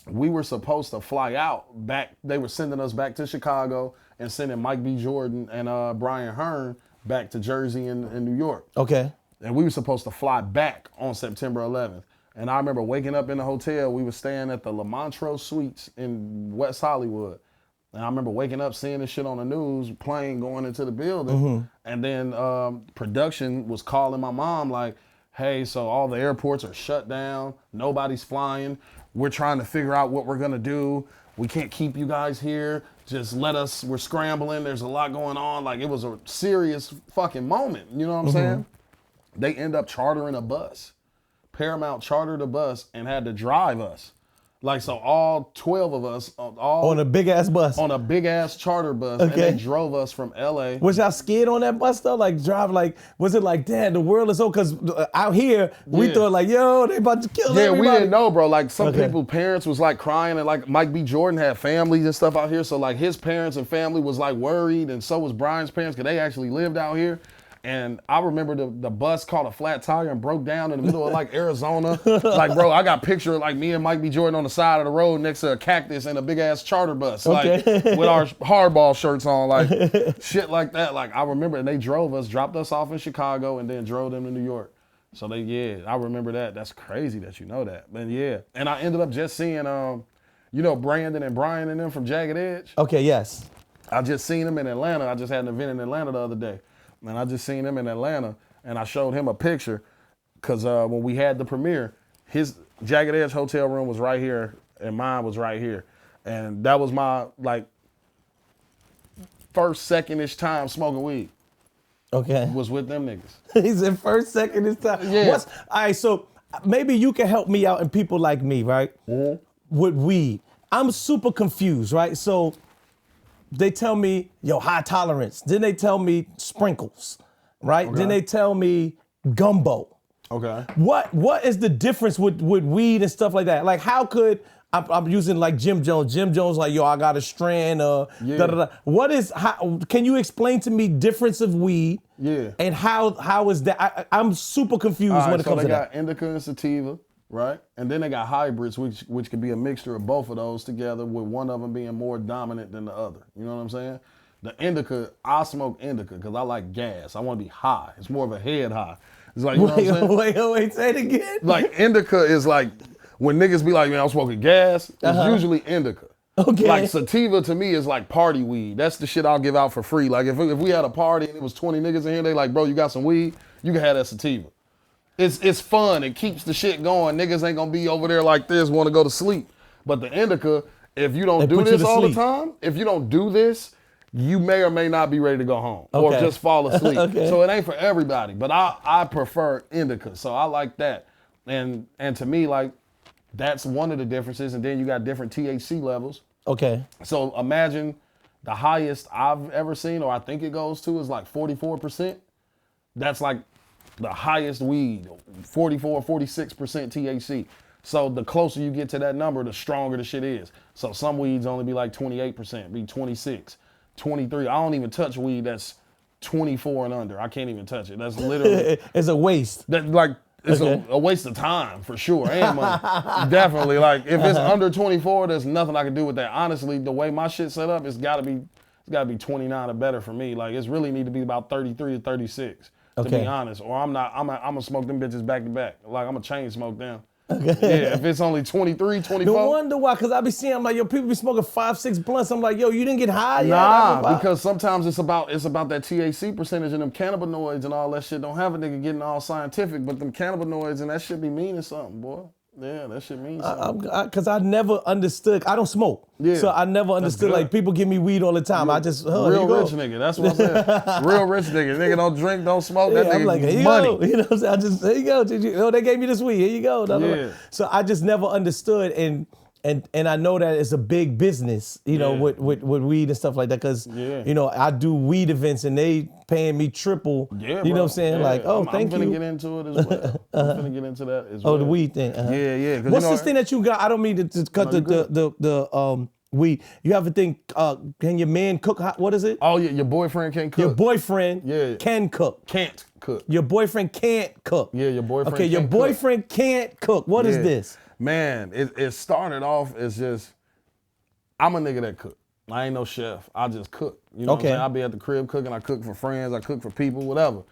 [SPEAKER 2] we were supposed to fly out back. They were sending us back to Chicago and sending Mike B. Jordan and Brian Hearn back to Jersey and New York.
[SPEAKER 1] Okay.
[SPEAKER 2] And we were supposed to fly back on September 11th. And I remember waking up in the hotel. We were staying at the La Montrose Suites in West Hollywood. And I remember waking up, seeing this shit on the news, plane going into the building. And then production was calling my mom like, hey, so all the airports are shut down. Nobody's flying. We're trying to figure out what we're going to do. We can't keep you guys here. Just let us, we're scrambling. There's a lot going on. Like, it was a serious fucking moment. You know what I'm saying? They end up chartering a bus. Paramount chartered a bus and had to drive us. Like, so all 12 of us, all
[SPEAKER 1] on a big ass bus.
[SPEAKER 2] On a big ass charter bus.
[SPEAKER 1] Okay.
[SPEAKER 2] And they drove us from LA.
[SPEAKER 1] Was y'all scared on that bus though? Like drive, like, was it like, damn, the world is so, cause out here, we thought like, yo, they about to kill everybody.
[SPEAKER 2] Yeah, we didn't know, bro. Like some people's parents was like crying, and like Mike B. Jordan had families and stuff out here. So like his parents and family was like worried, and so was Brian's parents, cause they actually lived out here. And I remember the bus caught a flat tire and broke down in the middle of like Arizona. Like, bro, I got a picture of like me and Mike B. Jordan on the side of the road next to a cactus and a big ass charter bus, like with our hardball shirts on, like shit like that. Like I remember, and they drove us, dropped us off in Chicago, and then drove them to New York. So I remember that. That's crazy that you know that. But yeah, and I ended up just seeing, you know, Brandon and Brian and them from Jagged Edge.
[SPEAKER 1] Okay, yes.
[SPEAKER 2] I just seen them in Atlanta. I just had an event in Atlanta the other day. And I just seen him in Atlanta, and I showed him a picture, because when we had the premiere, his Jagged Edge hotel room was right here, and mine was right here. And that was my, like, first, second-ish time smoking weed.
[SPEAKER 1] Okay.
[SPEAKER 2] Was with them niggas.
[SPEAKER 1] He said first, second, this time.
[SPEAKER 2] Yeah.
[SPEAKER 1] All right, so maybe you can help me out and people like me, right? With weed. I'm super confused, right? So they tell me, yo, high tolerance. Then they tell me sprinkles, right?
[SPEAKER 2] Okay.
[SPEAKER 1] Then they tell me gumbo.
[SPEAKER 2] Okay.
[SPEAKER 1] What is the difference with weed and stuff like that? Like, how could, I'm using like Jim Jones. Jim Jones like, yo, I got a strand, da-da-da. What is, can you explain to me difference of weed?
[SPEAKER 2] Yeah.
[SPEAKER 1] And how is that? I'm super confused when it comes to that.
[SPEAKER 2] So they got indica and sativa, right? And then they got hybrids, which could be a mixture of both of those together, with one of them being more dominant than the other. You know what I'm saying? The indica, I smoke indica because I like gas. I want to be high. It's more of a head high. It's like, you know what I'm saying?
[SPEAKER 1] Wait, say it again.
[SPEAKER 2] Like indica is like, when niggas be like, man, I'm smoking gas, it's usually indica.
[SPEAKER 1] Okay.
[SPEAKER 2] Like sativa to me is like party weed. That's the shit I'll give out for free. Like if we had a party and it was 20 niggas in here, they like, bro, you got some weed? You can have that sativa. It's fun. It keeps the shit going. Niggas ain't gonna be over there like this, want to go to sleep. But the indica, if you don't do this all the time, if you don't do this, you may or may not be ready to go home or just fall asleep. So it ain't for everybody. But I prefer indica, so I like that. And to me, like, that's one of the differences. And then you got different THC levels. Okay. So imagine the highest I've ever seen, or I think it goes to, is like 44%. That's like the highest weed, 44, 46% THC. So the closer you get to that number, the stronger the shit is. So some weeds only be like 28%, be 26, 23. I don't even touch weed that's 24 and under. I can't even touch it. That's literally.
[SPEAKER 1] It's a waste.
[SPEAKER 2] It's a waste of time for sure, and money. Definitely. Like if it's under 24, there's nothing I can do with that. Honestly, the way my shit set up, it's gotta be 29 or better for me. Like it's really need to be about 33 to 36. To be honest, or I'm gonna smoke them bitches back to back. Like I'm gonna chain smoke them. Yeah, if it's only 23, 24.
[SPEAKER 1] No wonder why, because I be seeing, I'm like, yo, people be smoking 5-6 blunts. I'm like, yo, you didn't get high yet?
[SPEAKER 2] Nah, because sometimes it's about that THC percentage and them cannabinoids and all that shit. Don't have a nigga getting all scientific, but them cannabinoids and that shit be meaning something, boy. Yeah, that shit means something.
[SPEAKER 1] Because I never understood. I don't smoke. Yeah, so I never understood, like, people give me weed all the time. I just,
[SPEAKER 2] real rich nigga, that's what I'm saying. Real rich nigga. Nigga don't drink, don't smoke, that nigga I'm like, here you money.
[SPEAKER 1] Go. You know what I'm saying? I just, here you go. Oh, they gave me this weed, here you go. Yeah. So I just never understood, and I know that it's a big business, you know, with weed and stuff like that, because, you know, I do weed events and they paying me triple, you know what I'm saying? Like, thank you.
[SPEAKER 2] I'm gonna get into it as well. I'm gonna get into that as well.
[SPEAKER 1] Oh, the weed thing.
[SPEAKER 2] Yeah.
[SPEAKER 1] What's this thing that you got? I don't mean to cut the weed. You have a thing, can your man cook? What is it?
[SPEAKER 2] Oh, yeah, your boyfriend can cook.
[SPEAKER 1] Your boyfriend can cook.
[SPEAKER 2] Can't cook.
[SPEAKER 1] Your boyfriend can't cook.
[SPEAKER 2] Yeah, your boyfriend can't
[SPEAKER 1] your boyfriend
[SPEAKER 2] cook.
[SPEAKER 1] Can't cook. What is this?
[SPEAKER 2] Man, it started off as just, I'm a nigga that cook. I ain't no chef. I just cook. You know what I'm saying? I be at the crib cooking. I cook for friends. I cook for people, whatever.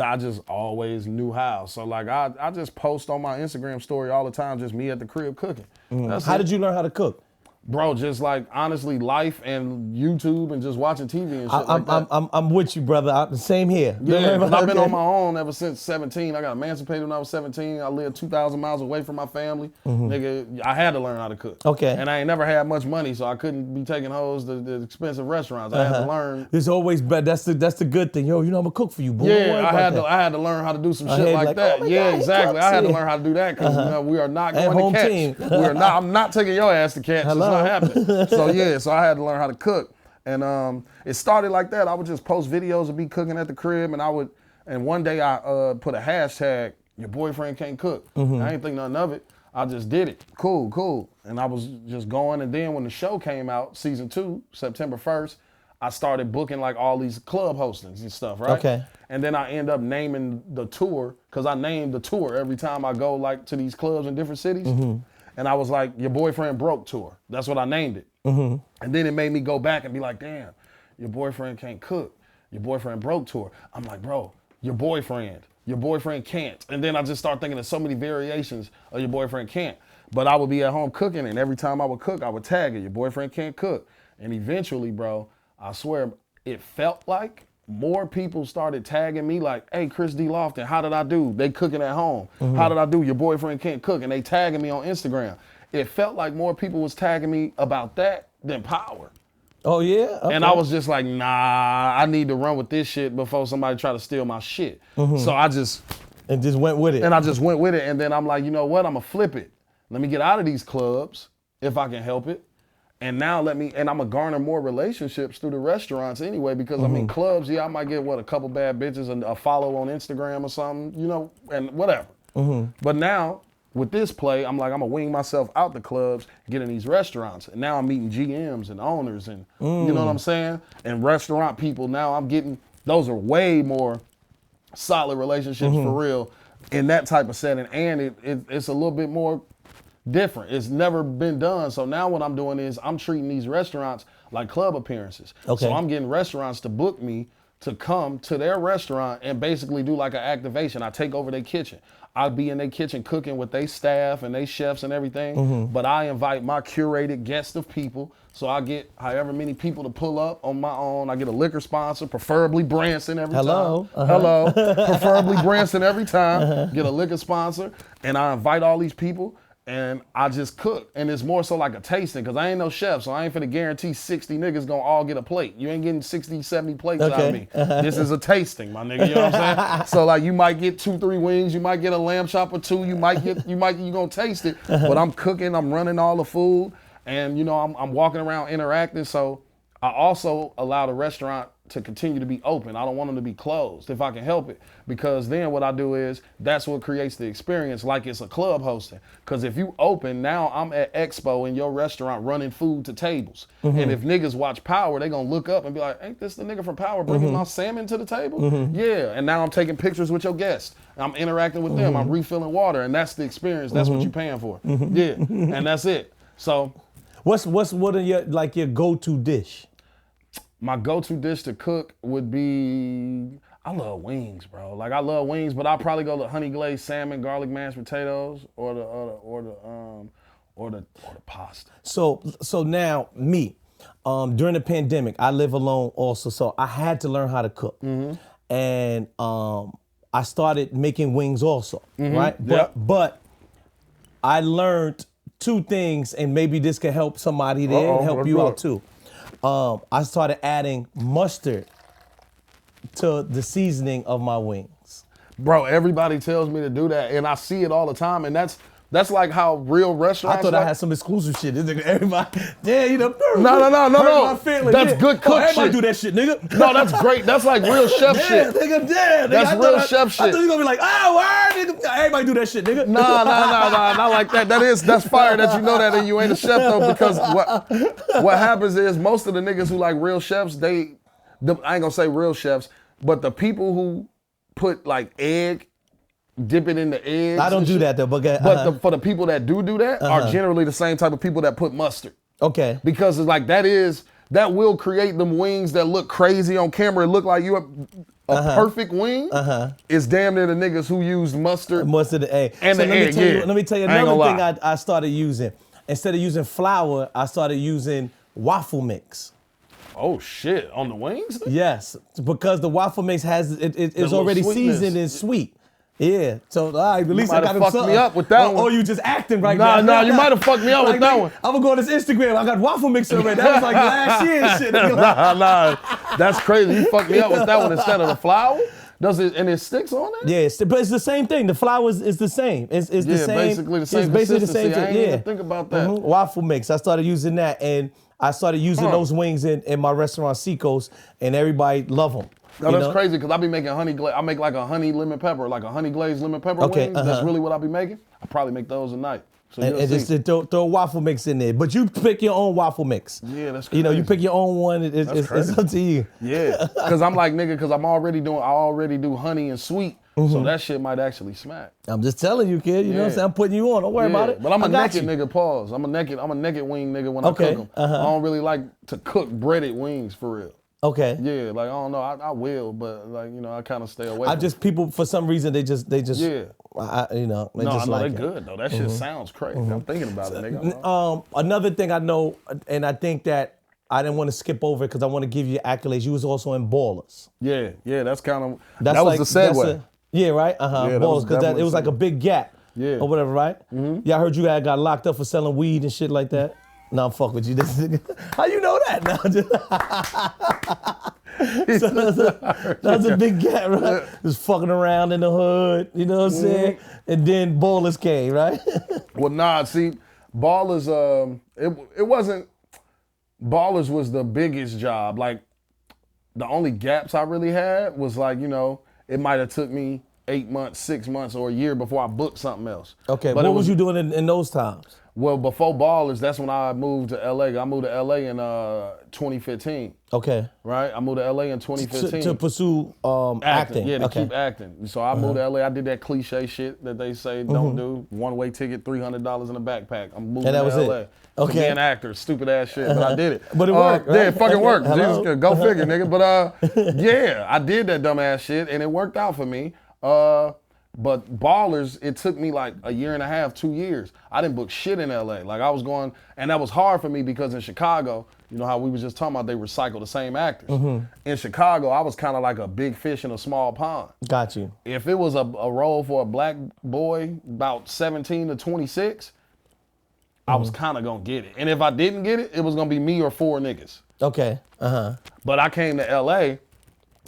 [SPEAKER 2] I just always knew how. So like I just post on my Instagram story all the time, just me at the crib cooking.
[SPEAKER 1] How did you learn how to cook?
[SPEAKER 2] Bro, just like honestly, life and YouTube and just watching TV and shit like that.
[SPEAKER 1] I'm with you, brother. Same here.
[SPEAKER 2] Yeah, I've been on my own ever since 17. I got emancipated when I was 17. I lived 2,000 miles away from my family. Nigga, I had to learn how to cook.
[SPEAKER 1] Okay.
[SPEAKER 2] And I ain't never had much money, so I couldn't be taking hoes to the expensive restaurants. I had to learn.
[SPEAKER 1] It's always better. That's the good thing. Yo, you know I'm gonna cook for you, boy.
[SPEAKER 2] Yeah, I had to learn how to do some shit like that.
[SPEAKER 1] Oh
[SPEAKER 2] yeah,
[SPEAKER 1] God,
[SPEAKER 2] exactly. I had to learn how to do that because you know, we are not going to catch.
[SPEAKER 1] Team.
[SPEAKER 2] We are not. I'm not taking your ass to catch.
[SPEAKER 1] Hello.
[SPEAKER 2] It's not happening. So I had to learn how to cook. And it started like that. I would just post videos of me cooking at the crib, and one day I put a hashtag, your boyfriend can't cook. I ain't think nothing of it. I just did it. Cool. And I was just going, and then when the show came out, season 2, September 1st, I started booking like all these club hostings and stuff, right?
[SPEAKER 1] Okay.
[SPEAKER 2] And then I end up naming the tour, because I name the tour every time I go like to these clubs in different cities. And I was like, your boyfriend broke tour. That's what I named it. And then it made me go back and be like, damn, your boyfriend can't cook. Your boyfriend broke tour. I'm like, bro, your boyfriend can't. And then I just start thinking of so many variations of your boyfriend can't. But I would be at home cooking, and every time I would cook, I would tag it, your boyfriend can't cook. And eventually, bro, I swear, it felt like more people started tagging me like, hey, Kris D. Lofton, how did I do? They cooking at home. How did I do? Your boyfriend can't cook. And they tagging me on Instagram. It felt like more people was tagging me about that than power.
[SPEAKER 1] Oh, yeah? Okay.
[SPEAKER 2] And I was just like, nah, I need to run with this shit before somebody try to steal my shit. So I just...
[SPEAKER 1] And just went with it.
[SPEAKER 2] And I just went with it. And then I'm like, you know what? I'm going to flip it. Let me get out of these clubs if I can help it. And now I'm going to garner more relationships through the restaurants anyway, because I mean, clubs, yeah, I might get a couple bad bitches and a follow on Instagram or something, you know, and whatever. But now with this play, I'm like, I'm going to wing myself out the clubs, get in these restaurants. And now I'm meeting GMs and owners and, you know what I'm saying? And restaurant people, now I'm getting, those are way more solid relationships for real in that type of setting. And it's a little bit more different. It's never been done. So now what I'm doing is I'm treating these restaurants like club appearances.
[SPEAKER 1] Okay.
[SPEAKER 2] So I'm getting restaurants to book me to come to their restaurant and basically do like an activation. I take over their kitchen. I'll be in their kitchen cooking with their staff and their chefs and everything. But I invite my curated guest of people. So I get however many people to pull up on my own. I get a liquor sponsor, preferably Branson every time. Hello. Preferably Branson every time. Get a liquor sponsor. And I invite all these people. And I just cook. And it's more so like a tasting, because I ain't no chef, so I ain't finna guarantee 60 niggas gonna all get a plate. You ain't getting 60, 70 plates out of me. This is a tasting, my nigga, you know what I'm saying? So like you might get 2-3 wings, you might get a lamb chop or 2, you gonna taste it, but I'm cooking, I'm running all the food, and you know, I'm walking around interacting, so I also allow the restaurant to continue to be open. I don't want them to be closed if I can help it, because then what I do is that's what creates the experience like it's a club hosting. Because if you open, now I'm at Expo in your restaurant running food to tables. And if niggas watch Power, they gonna look up and be like, ain't this the nigga from Power bringing my salmon to the table? Yeah, and now I'm taking pictures with your guests. I'm interacting with them, I'm refilling water, and that's the experience. That's what you're paying for. Yeah, and that's it. So
[SPEAKER 1] what are your go-to dish?
[SPEAKER 2] My go-to dish to cook would be, I love wings, bro. Like I love wings, but I'll probably go to honey glazed salmon, garlic mashed potatoes, or the pasta.
[SPEAKER 1] So now me, during the pandemic, I live alone also, so I had to learn how to cook, and I started making wings also, right? But I learned 2 things, and maybe this can help somebody there and help you out too. I started adding mustard to the seasoning of my wings.
[SPEAKER 2] Bro, everybody tells me to do that, and I see it all the time, and that's like how real restaurants.
[SPEAKER 1] I thought I had some exclusive shit. Everybody, yeah, you know.
[SPEAKER 2] No. That's good cook shit.
[SPEAKER 1] Everybody do that shit, nigga.
[SPEAKER 2] No, that's great. That's like real chef shit.
[SPEAKER 1] Nigga,
[SPEAKER 2] that's real chef shit.
[SPEAKER 1] I thought you gonna be like, oh, word, nigga. Everybody do that shit, nigga.
[SPEAKER 2] Nah, not like that. That's fire that you know that and you ain't a chef though, because what happens is most of the niggas who like real chefs, I ain't gonna say real chefs, but the people who put like egg, dip it in the eggs.
[SPEAKER 1] I don't do that though, but
[SPEAKER 2] for the people that do that are generally the same type of people that put mustard.
[SPEAKER 1] Okay.
[SPEAKER 2] Because it's like that is that will create them wings that look crazy on camera. It look like you have a perfect wing. Is damn near the niggas who used mustard.
[SPEAKER 1] Mustard, and
[SPEAKER 2] so
[SPEAKER 1] the egg. Let me tell you another thing I started using. Instead of using flour, I started using waffle mix.
[SPEAKER 2] Oh shit! On the wings?
[SPEAKER 1] Yes, because the waffle mix it's already seasoned and sweet. Yeah, so all right, at least I got
[SPEAKER 2] fucked me up with that one.
[SPEAKER 1] Or you just acting right now.
[SPEAKER 2] Nah, you might have fucked me up with that one.
[SPEAKER 1] I'm gonna go on this Instagram. I got waffle mix already. That was like last year and shit.
[SPEAKER 2] Nah, that's crazy. You fucked me up with that one instead of the flour. Does it, and it sticks on it?
[SPEAKER 1] Yeah, but it's the same thing. The flour is the same. It's the same.
[SPEAKER 2] Basically the same. It's basically the same thing. I didn't even think about that.
[SPEAKER 1] Waffle mix. I started using that, and I started using those wings in my restaurant Seacoast, and everybody love them.
[SPEAKER 2] No, that's crazy because I be making honey glaze. I make like a honey lemon pepper, like a honey glazed lemon pepper wings. That's really what I be making. I probably make those a night. So
[SPEAKER 1] and just throw a waffle mix in there. But you pick your own waffle mix.
[SPEAKER 2] Yeah, that's crazy.
[SPEAKER 1] You pick your own one. It's up to you.
[SPEAKER 2] Yeah, because I'm like, nigga, because I already do honey and sweet. So that shit might actually smack.
[SPEAKER 1] I'm just telling you, kid. You know what I'm saying? I'm putting you on. Don't worry about it.
[SPEAKER 2] But I'm a naked nigga, pause. I'm a naked wing nigga when I cook them. I don't really like to cook breaded wings for real.
[SPEAKER 1] Okay.
[SPEAKER 2] Yeah, like I don't know, I will, but like I kind of stay away.
[SPEAKER 1] People for some reason they just
[SPEAKER 2] yeah.
[SPEAKER 1] They just like
[SPEAKER 2] they're
[SPEAKER 1] it.
[SPEAKER 2] good though. That shit sounds crazy. I'm thinking about it, nigga.
[SPEAKER 1] Another thing I know, and I think that I didn't want to skip over because I want to give you accolades. You was also in Ballers.
[SPEAKER 2] Yeah, that was the segue.
[SPEAKER 1] Yeah, right. Ballers, because it was like a big gap.
[SPEAKER 2] Yeah.
[SPEAKER 1] Or whatever, right? Yeah, I heard you guys got locked up for selling weed and shit like that. No, I'm fuck with you. How you know that? That's a big gap, right? Just fucking around in the hood, you know what I'm saying? And then Ballers came, right?
[SPEAKER 2] Well, nah, see, Ballers, it wasn't, Ballers was the biggest job. Like, the only gaps I really had was like, it might have took me 8 months, 6 months, or a year before I booked something else.
[SPEAKER 1] Okay, but what was you doing in those times?
[SPEAKER 2] Well, before Ballers, that's when I moved to LA. I moved to LA in 2015.
[SPEAKER 1] Okay.
[SPEAKER 2] Right? I moved to LA in 2015.
[SPEAKER 1] To pursue acting.
[SPEAKER 2] Yeah, to keep acting. So I moved to LA. I did that cliche shit that they say don't do. One-way ticket, $300 in a and I'm moving to LA. To be an actor. Stupid ass shit, but I did it.
[SPEAKER 1] But it worked, right?
[SPEAKER 2] Yeah, it fucking worked. Jesus, go figure, nigga. But yeah, I did that dumb ass shit and it worked out for me. But Ballers, it took me like a year and a half, 2 years. I didn't book shit in LA. Like I was going, and that was hard for me because in Chicago, you know how we was just talking about they recycle the same actors. In Chicago, I was kind of like a big fish in a small pond.
[SPEAKER 1] Got you.
[SPEAKER 2] If it was a role for a black boy about 17 to 26, I was kind of gonna get it. And if I didn't get it, it was gonna be me or 4 niggas.
[SPEAKER 1] Okay,
[SPEAKER 2] But I came to LA,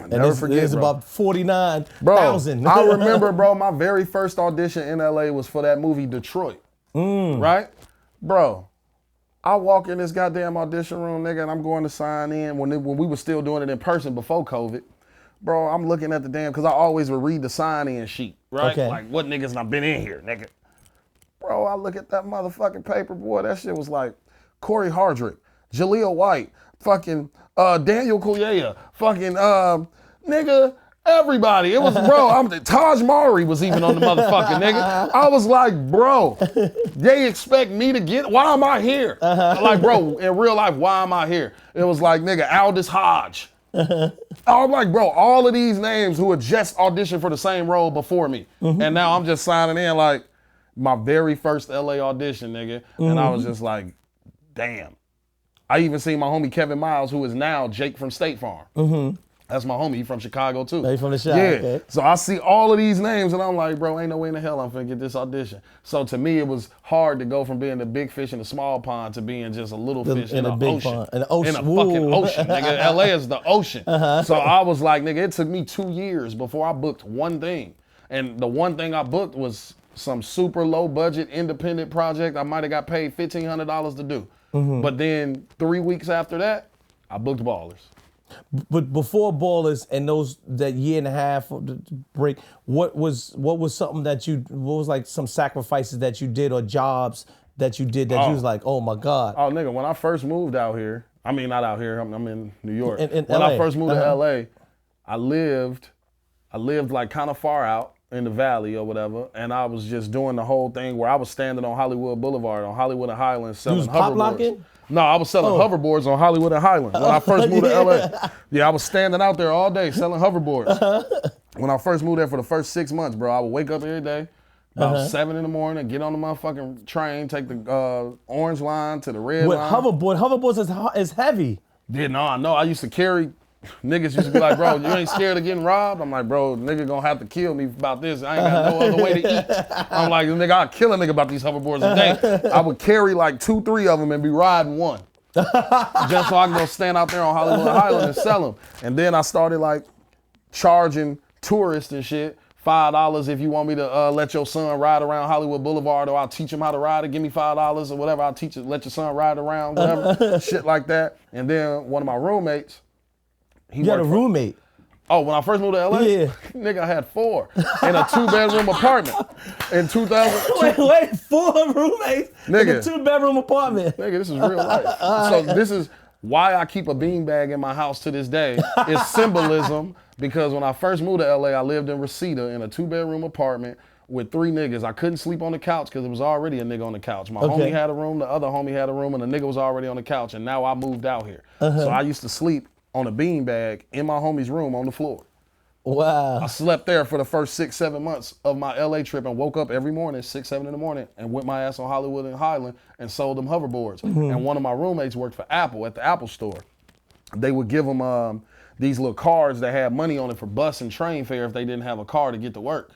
[SPEAKER 2] never forget,
[SPEAKER 1] it's about 49,000.
[SPEAKER 2] Bro, I remember, bro, my very first audition in LA was for that movie Detroit, right? Bro, I walk in this goddamn audition room, nigga, and I'm going to sign in when we were still doing it in person before COVID. Bro, I'm looking at the damn, because I always would read the sign-in sheet, right?
[SPEAKER 1] Okay.
[SPEAKER 2] Like, what niggas not been in here, nigga? Bro, I look at that motherfucking paper, boy, that shit was like Corey Hardrick, Jaleel White, fucking Daniel Kaluuya, fucking nigga, everybody. It was, bro, Taj Mowry was even on the motherfucking nigga. I was like, bro, they expect me to get, why am I here? Like, bro, in real life, why am I here? It was like, nigga, Aldous Hodge. I'm like, bro, all of these names who had just auditioned for the same role before me. And now I'm just signing in like my very first LA audition, nigga. And I was just like, damn. I even seen my homie Kevin Miles, who is now Jake from State Farm. That's my homie. He from Chicago too.
[SPEAKER 1] He from the shop.
[SPEAKER 2] Yeah.
[SPEAKER 1] Okay.
[SPEAKER 2] So I see all of these names and I'm like, bro, ain't no way in the hell I'm finna get this audition. So to me, it was hard to go from being the big fish in the small pond to being just a little fish in the ocean.
[SPEAKER 1] Pond. In the ocean.
[SPEAKER 2] In a fucking ocean, nigga. LA is the ocean. So I was like, nigga, it took me 2 years before I booked one thing. And the one thing I booked was some super low budget independent project. I might have got paid $1,500 to do. But then 3 weeks after that, I booked Ballers.
[SPEAKER 1] But before Ballers and that year and a half break, what was something that what was like some sacrifices that you did or jobs that you did that you was like, oh my God.
[SPEAKER 2] Oh nigga, when I first moved out here, I mean not out here, I'm in New York.
[SPEAKER 1] In
[SPEAKER 2] when
[SPEAKER 1] LA.
[SPEAKER 2] I first moved to LA, I lived like kind of far out. in the Valley or whatever, and I was just doing the whole thing where I was standing on Hollywood Boulevard, on Hollywood and Highland, selling
[SPEAKER 1] pop
[SPEAKER 2] hoverboards.
[SPEAKER 1] locking?
[SPEAKER 2] No, I was selling hoverboards on Hollywood and Highland when I first moved to LA. Yeah, I was standing out there all day selling hoverboards. When I first moved there for the first 6 months, bro, I would wake up every day about 7 in the morning, get on the motherfucking train, take the orange line to the red line.
[SPEAKER 1] Hoverboards is heavy.
[SPEAKER 2] Yeah, no, I know. I used to carry. Niggas used to be like, bro, you ain't scared of getting robbed? I'm like, bro, nigga gonna have to kill me about this. I ain't got no other way to eat. I'm like, nigga, I'll kill a nigga about these hoverboards a day. I would carry like 2, 3 of them and be riding one. Just so I can go stand out there on Hollywood Highland and sell them. And then I started like charging tourists and shit $5 if you want me to let your son ride around Hollywood Boulevard, or I'll teach him how to ride it. Give me $5 or whatever. I'll teach it. Let your son ride around, whatever. Shit like that. And then one of my roommates,
[SPEAKER 1] you had a roommate?
[SPEAKER 2] Oh, when I first moved to LA?
[SPEAKER 1] Yeah.
[SPEAKER 2] Nigga, I had 4 in a 2-bedroom apartment in 2000.
[SPEAKER 1] Wait, 4 roommates
[SPEAKER 2] nigga,
[SPEAKER 1] in a 2-bedroom apartment?
[SPEAKER 2] Nigga, this is real life. So this is why I keep a beanbag in my house to this day. It's symbolism, because when I first moved to LA, I lived in Reseda in a 2-bedroom apartment with 3 niggas. I couldn't sleep on the couch because there was already a nigga on the couch. My homie had a room, the other homie had a room, and the nigga was already on the couch, and now I moved out here. So I used to sleep on a beanbag in my homie's room on the floor.
[SPEAKER 1] Wow.
[SPEAKER 2] I slept there for the first 6, 7 months of my LA trip and woke up every morning, 6, 7 in the morning, and went my ass on Hollywood and Highland and sold them hoverboards. And one of my roommates worked for Apple at the Apple store. They would give them these little cards that had money on it for bus and train fare if they didn't have a car to get to work.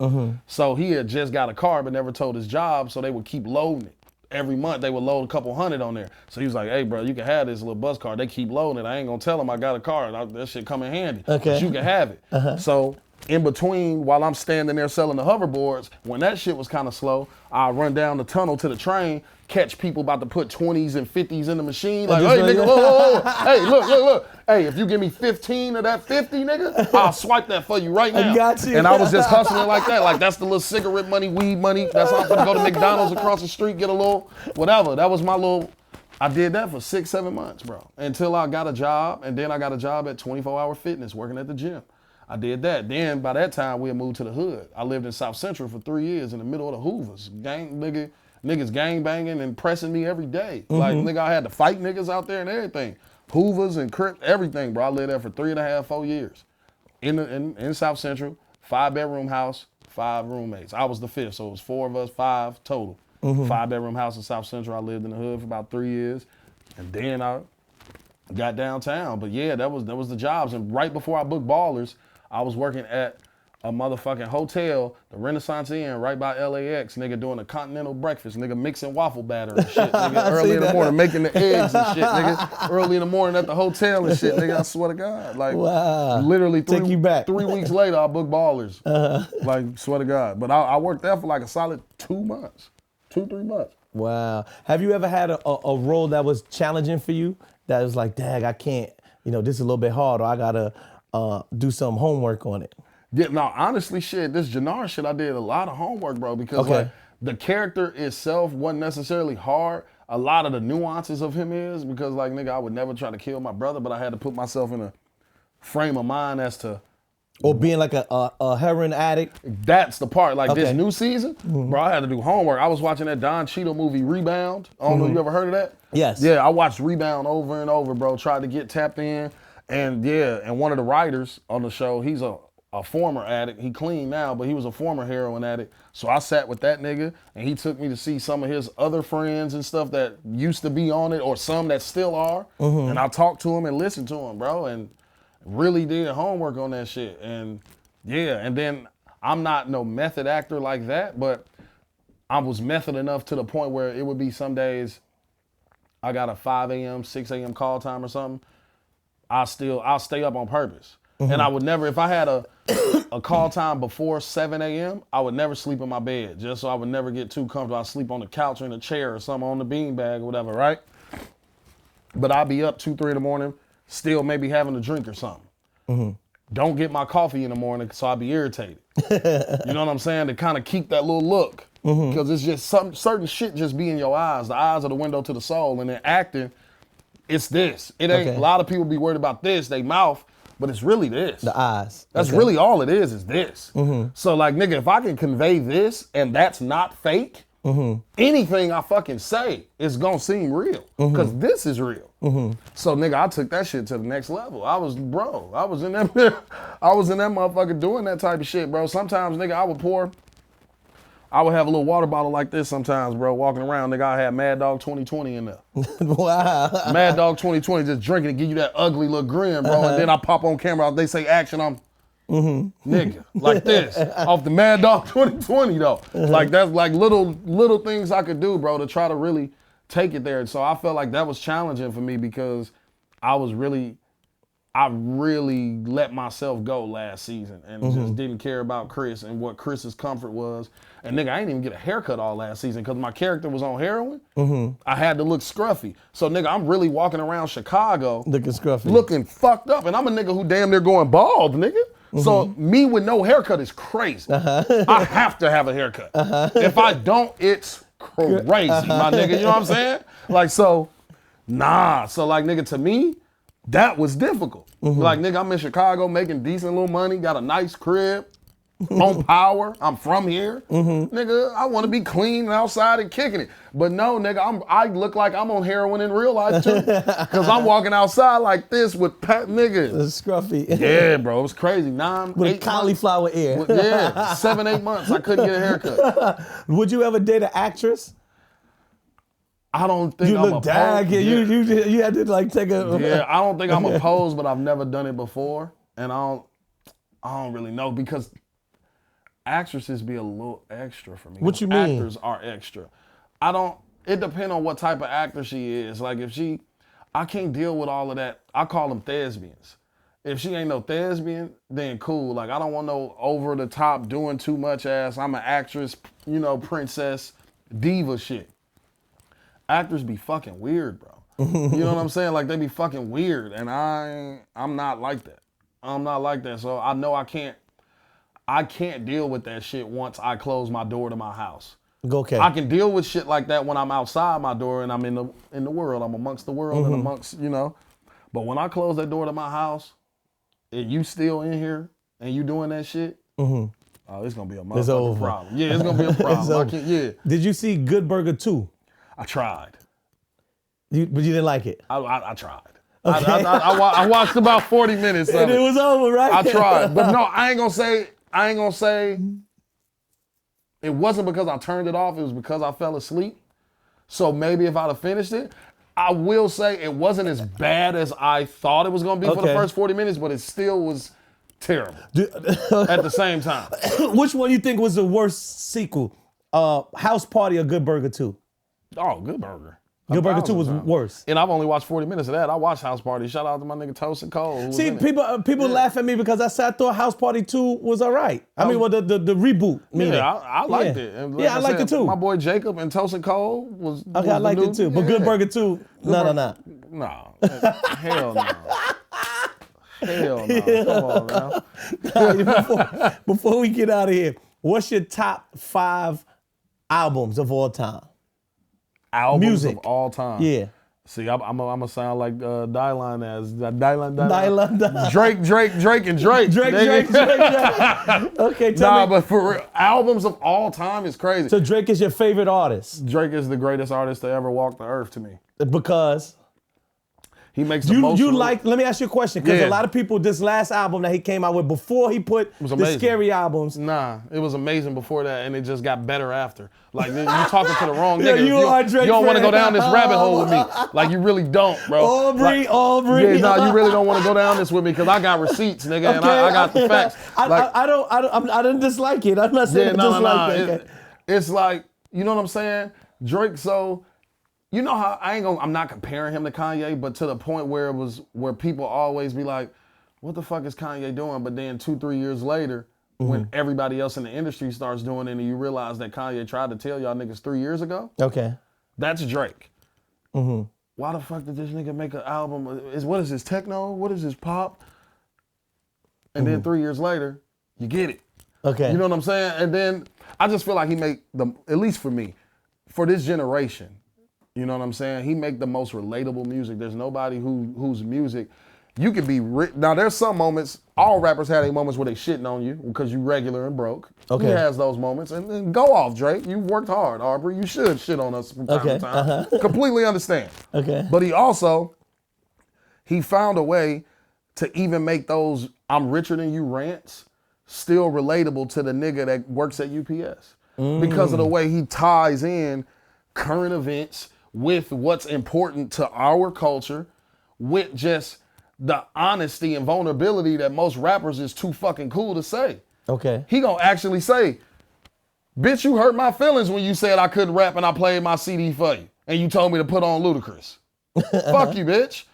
[SPEAKER 2] So he had just got a car but never told his job, so they would keep loading it. Every month they would load a couple hundred on there. So he was like, hey bro, you can have this little bus card. They keep loading it. I ain't gonna tell them I got a car. That shit come in handy. But you can have it. So in between, while I'm standing there selling the hoverboards, when that shit was kind of slow, I'd run down the tunnel to the train, catch people about to put 20s and 50s in the machine. Like, hey nigga, look. Hey, look. Hey, if you give me 15 of that 50, nigga, I'll swipe that for you right now.
[SPEAKER 1] I got you.
[SPEAKER 2] And I was just hustling like that. Like, that's the little cigarette money, weed money. That's how I'm gonna go to McDonald's across the street, get a little whatever. That was my little, I did that for 6, 7 months, bro. Until I got a job, and then I got a job at 24 Hour Fitness working at the gym. I did that. Then by that time, we had moved to the hood. I lived in South Central for 3 years in the middle of the Hoovers. Niggas gang banging and pressing me every day. Like, nigga, I had to fight niggas out there and everything. Hoovers and Crips, everything, bro. I lived there for 3.5, 4 years. In South Central, 5-bedroom house, 5 roommates. I was the 5th, so it was 4 of us, 5 total. 5-bedroom house in South Central. I lived in the hood for about 3 years. And then I got downtown. But yeah, that was the jobs. And right before I booked Ballers, I was working at a motherfucking hotel, the Renaissance Inn, right by LAX, nigga, doing a continental breakfast, nigga, mixing waffle batter and shit, nigga, early in the morning, making the eggs and shit, nigga, early in the morning at the hotel and shit, nigga, I swear to God. Like,
[SPEAKER 1] wow.
[SPEAKER 2] Literally 3
[SPEAKER 1] weeks
[SPEAKER 2] later, I booked Ballers. Like, swear to God. But I worked there for like a solid 2 months, 2, 3 months.
[SPEAKER 1] Wow. Have you ever had a role that was challenging for you? That was like, dang, I can't, this is a little bit hard, or I gotta do some homework on it?
[SPEAKER 2] Yeah, no, honestly, shit, this Jenard shit, I did a lot of homework, bro, because like the character itself wasn't necessarily hard. A lot of the nuances of him is because, like, nigga, I would never try to kill my brother, but I had to put myself in a frame of mind as to.
[SPEAKER 1] Or being like a heroin addict.
[SPEAKER 2] That's the part. Like this new season, bro, I had to do homework. I was watching that Don Cheadle movie, Rebound. I don't know, you ever heard of that?
[SPEAKER 1] Yes.
[SPEAKER 2] Yeah, I watched Rebound over and over, bro. Tried to get tapped in. And yeah, and one of the writers on the show, he's a former addict. He clean now, but he was a former heroin addict. So I sat with that nigga, and he took me to see some of his other friends and stuff that used to be on it, or some that still are. And I talked to him and listened to him, bro, and really did homework on that shit. And yeah, and then I'm not no method actor like that, but I was method enough to the point where it would be some days I got a 5 a.m., 6 a.m. call time or something. I'll stay up on purpose. And I would never, if I had a call time before 7 a.m., I would never sleep in my bed, just so I would never get too comfortable. I'd sleep on the couch or in a chair or something, on the beanbag or whatever, right? But I'd be up 2, 3 in the morning, still maybe having a drink or something. Don't get my coffee in the morning, so I'd be irritated. You know what I'm saying? To kind of keep that little look. Because it's just certain shit just be in your eyes. The eyes are the window to the soul. And then acting, it's this. It ain't, a lot of people be worried about this, they mouth. but it's really this.
[SPEAKER 1] The eyes.
[SPEAKER 2] That's really all it is this. So like, nigga, if I can convey this and that's not fake, anything I fucking say is gonna seem real, because this is real. So nigga, I took that shit to the next level. I was in that motherfucker doing that type of shit, bro. Sometimes, nigga, I would have a little water bottle like this sometimes, bro, walking around. Nigga, I had Mad Dog 2020 in there.
[SPEAKER 1] Wow.
[SPEAKER 2] Mad Dog 2020, just drinking and give you that ugly little grin, bro. And then I pop on camera, they say action, I'm nigga, like this, off the Mad Dog 2020 though. Like that's like little things I could do, bro, to try to really take it there. And so I felt like that was challenging for me because I really let myself go last season and just didn't care about Kris and what Kris's comfort was. And nigga, I didn't even get a haircut all last season because my character was on heroin. I had to look scruffy. So nigga, I'm really walking around Chicago
[SPEAKER 1] looking scruffy,
[SPEAKER 2] looking fucked up. And I'm a nigga who damn near going bald, nigga. So me with no haircut is crazy. I have to have a haircut. If I don't, it's crazy, my nigga. You know what I'm saying? Like, so, nah. So like, nigga, to me, that was difficult. Like, nigga, I'm in Chicago making decent little money, got a nice crib, on Power. I'm from here. Nigga, I want to be clean and outside and kicking it. But no, nigga, I look like I'm on heroin in real life too. Because I'm walking outside like this with nigga.
[SPEAKER 1] It's scruffy.
[SPEAKER 2] Yeah, bro, it was crazy.
[SPEAKER 1] With cauliflower ear.
[SPEAKER 2] Yeah, 7-8 months, I couldn't get a haircut.
[SPEAKER 1] Would you ever date an actress?
[SPEAKER 2] I don't think
[SPEAKER 1] you
[SPEAKER 2] I'm
[SPEAKER 1] look dag. Yeah. You had to like take a.
[SPEAKER 2] Yeah, I don't think I'm opposed, but I've never done it before, and I don't really know because actresses be a little extra for me.
[SPEAKER 1] What you mean?
[SPEAKER 2] Actors are extra. It depends on what type of actor she is. Like I can't deal with all of that. I call them thespians. If she ain't no thespian, then cool. Like I don't want no over the top doing too much ass. I'm an actress, princess, diva shit. Actors be fucking weird, bro. You know what I'm saying? Like they be fucking weird, and I'm not like that. I'm not like that. So I know I can't deal with that shit once I close my door to my house.
[SPEAKER 1] Okay.
[SPEAKER 2] I can deal with shit like that when I'm outside my door and I'm in the world. I'm amongst the world and amongst, But when I close that door to my house, and you still in here and you doing that shit, oh, it's gonna be a motherfucking problem. Yeah, it's gonna be a problem.
[SPEAKER 1] Did you see Good Burger 2?
[SPEAKER 2] I tried.
[SPEAKER 1] But you didn't like it?
[SPEAKER 2] I tried.
[SPEAKER 1] Okay.
[SPEAKER 2] I watched about 40 minutes of
[SPEAKER 1] and it was over, right?
[SPEAKER 2] I tried. But no, I ain't gonna say it wasn't because I turned it off, it was because I fell asleep. So maybe if I'd have finished it, I will say it wasn't as bad as I thought it was gonna be for the first 40 minutes, but it still was terrible at the same time.
[SPEAKER 1] Which one you think was the worst sequel? House Party or Good Burger 2?
[SPEAKER 2] Oh, Good Burger.
[SPEAKER 1] Good Burger 2 was worse.
[SPEAKER 2] And I've only watched 40 minutes of that. I watched House Party. Shout out to my nigga Toast and Cole.
[SPEAKER 1] See, people laugh at me because I said I thought House Party 2 was all right. I mean, the reboot.
[SPEAKER 2] Yeah, I liked it. And
[SPEAKER 1] I liked it too.
[SPEAKER 2] My boy Jacob and Toast and Cole was
[SPEAKER 1] okay, I liked it too. But Good Burger 2, no.
[SPEAKER 2] No, hell no. Hell no. Come on now.
[SPEAKER 1] Before we get out of here, what's your top 5 albums of all time?
[SPEAKER 2] Albums
[SPEAKER 1] Music
[SPEAKER 2] of all time.
[SPEAKER 1] Yeah.
[SPEAKER 2] See, I'm gonna sound like Dylan as Dylan. Drake, and Drake.
[SPEAKER 1] Drake. Okay, tell me.
[SPEAKER 2] But for real, albums of all time is crazy.
[SPEAKER 1] So Drake is your favorite artist?
[SPEAKER 2] Drake is the greatest artist to ever walk the earth to me.
[SPEAKER 1] Because?
[SPEAKER 2] He makes the most.
[SPEAKER 1] Let me ask you a question, because a lot of people, this last album that he came out with before he put the scary albums.
[SPEAKER 2] Nah, it was amazing before that, and it just got better after. Like, you're talking to the wrong nigga.
[SPEAKER 1] You
[SPEAKER 2] don't want to go down this rabbit hole with me. Like, you really don't, bro.
[SPEAKER 1] Aubrey.
[SPEAKER 2] Yeah, nah, you really don't want to go down this with me, because I got receipts, nigga, and I got the facts.
[SPEAKER 1] I didn't dislike it. I'm not saying I dislike it.
[SPEAKER 2] It's like, you know what I'm saying? Drake, so... You know how I'm not comparing him to Kanye, but to the point where people always be like, what the fuck is Kanye doing? But then 2-3 years later, when everybody else in the industry starts doing it and you realize that Kanye tried to tell y'all niggas 3 years ago.
[SPEAKER 1] Okay.
[SPEAKER 2] That's Drake. Why the fuck did this nigga make an album? What is this, techno? What is this, pop? And then 3 years later, you get it.
[SPEAKER 1] Okay.
[SPEAKER 2] You know what I'm saying? And then I just feel like he make at least for me, for this generation, you know what I'm saying? He make the most relatable music. There's nobody whose music You could be now. There's some moments. All rappers have their moments where they shitting on you because you regular and broke.
[SPEAKER 1] Okay.
[SPEAKER 2] He has those moments, and then go off, Drake. You worked hard, Aubrey. You should shit on us from time to time. Completely understand.
[SPEAKER 1] Okay.
[SPEAKER 2] But he found a way to even make those "I'm richer than you" rants still relatable to the nigga that works at UPS because of the way he ties in current events with what's important to our culture, with just the honesty and vulnerability that most rappers is too fucking cool to say.
[SPEAKER 1] Okay.
[SPEAKER 2] He gonna actually say, bitch, you hurt my feelings when you said I couldn't rap and I played my CD for you. And you told me to put on Ludacris. Fuck you, bitch.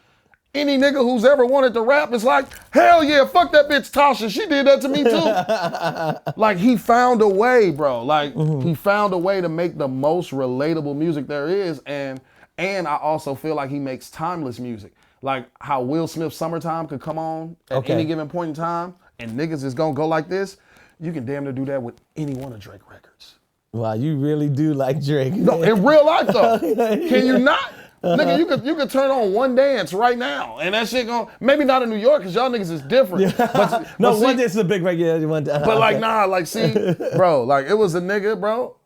[SPEAKER 2] Any nigga who's ever wanted to rap is like, hell yeah, fuck that bitch Tasha. She did that to me too. Like, he found a way, bro. Like, he found a way to make the most relatable music there is. And I also feel like he makes timeless music. Like how Will Smith's Summertime could come on at any given point in time and niggas is gonna go like this. You can damn near do that with any one of Drake records.
[SPEAKER 1] Wow, you really do like Drake.
[SPEAKER 2] No, in real life though. Can you not? Nigga, you could turn on One Dance right now, and that shit maybe not in New York, because y'all niggas is different.
[SPEAKER 1] One Dance is a big record.
[SPEAKER 2] But like, nah, like, see, bro, like, it was a nigga, bro.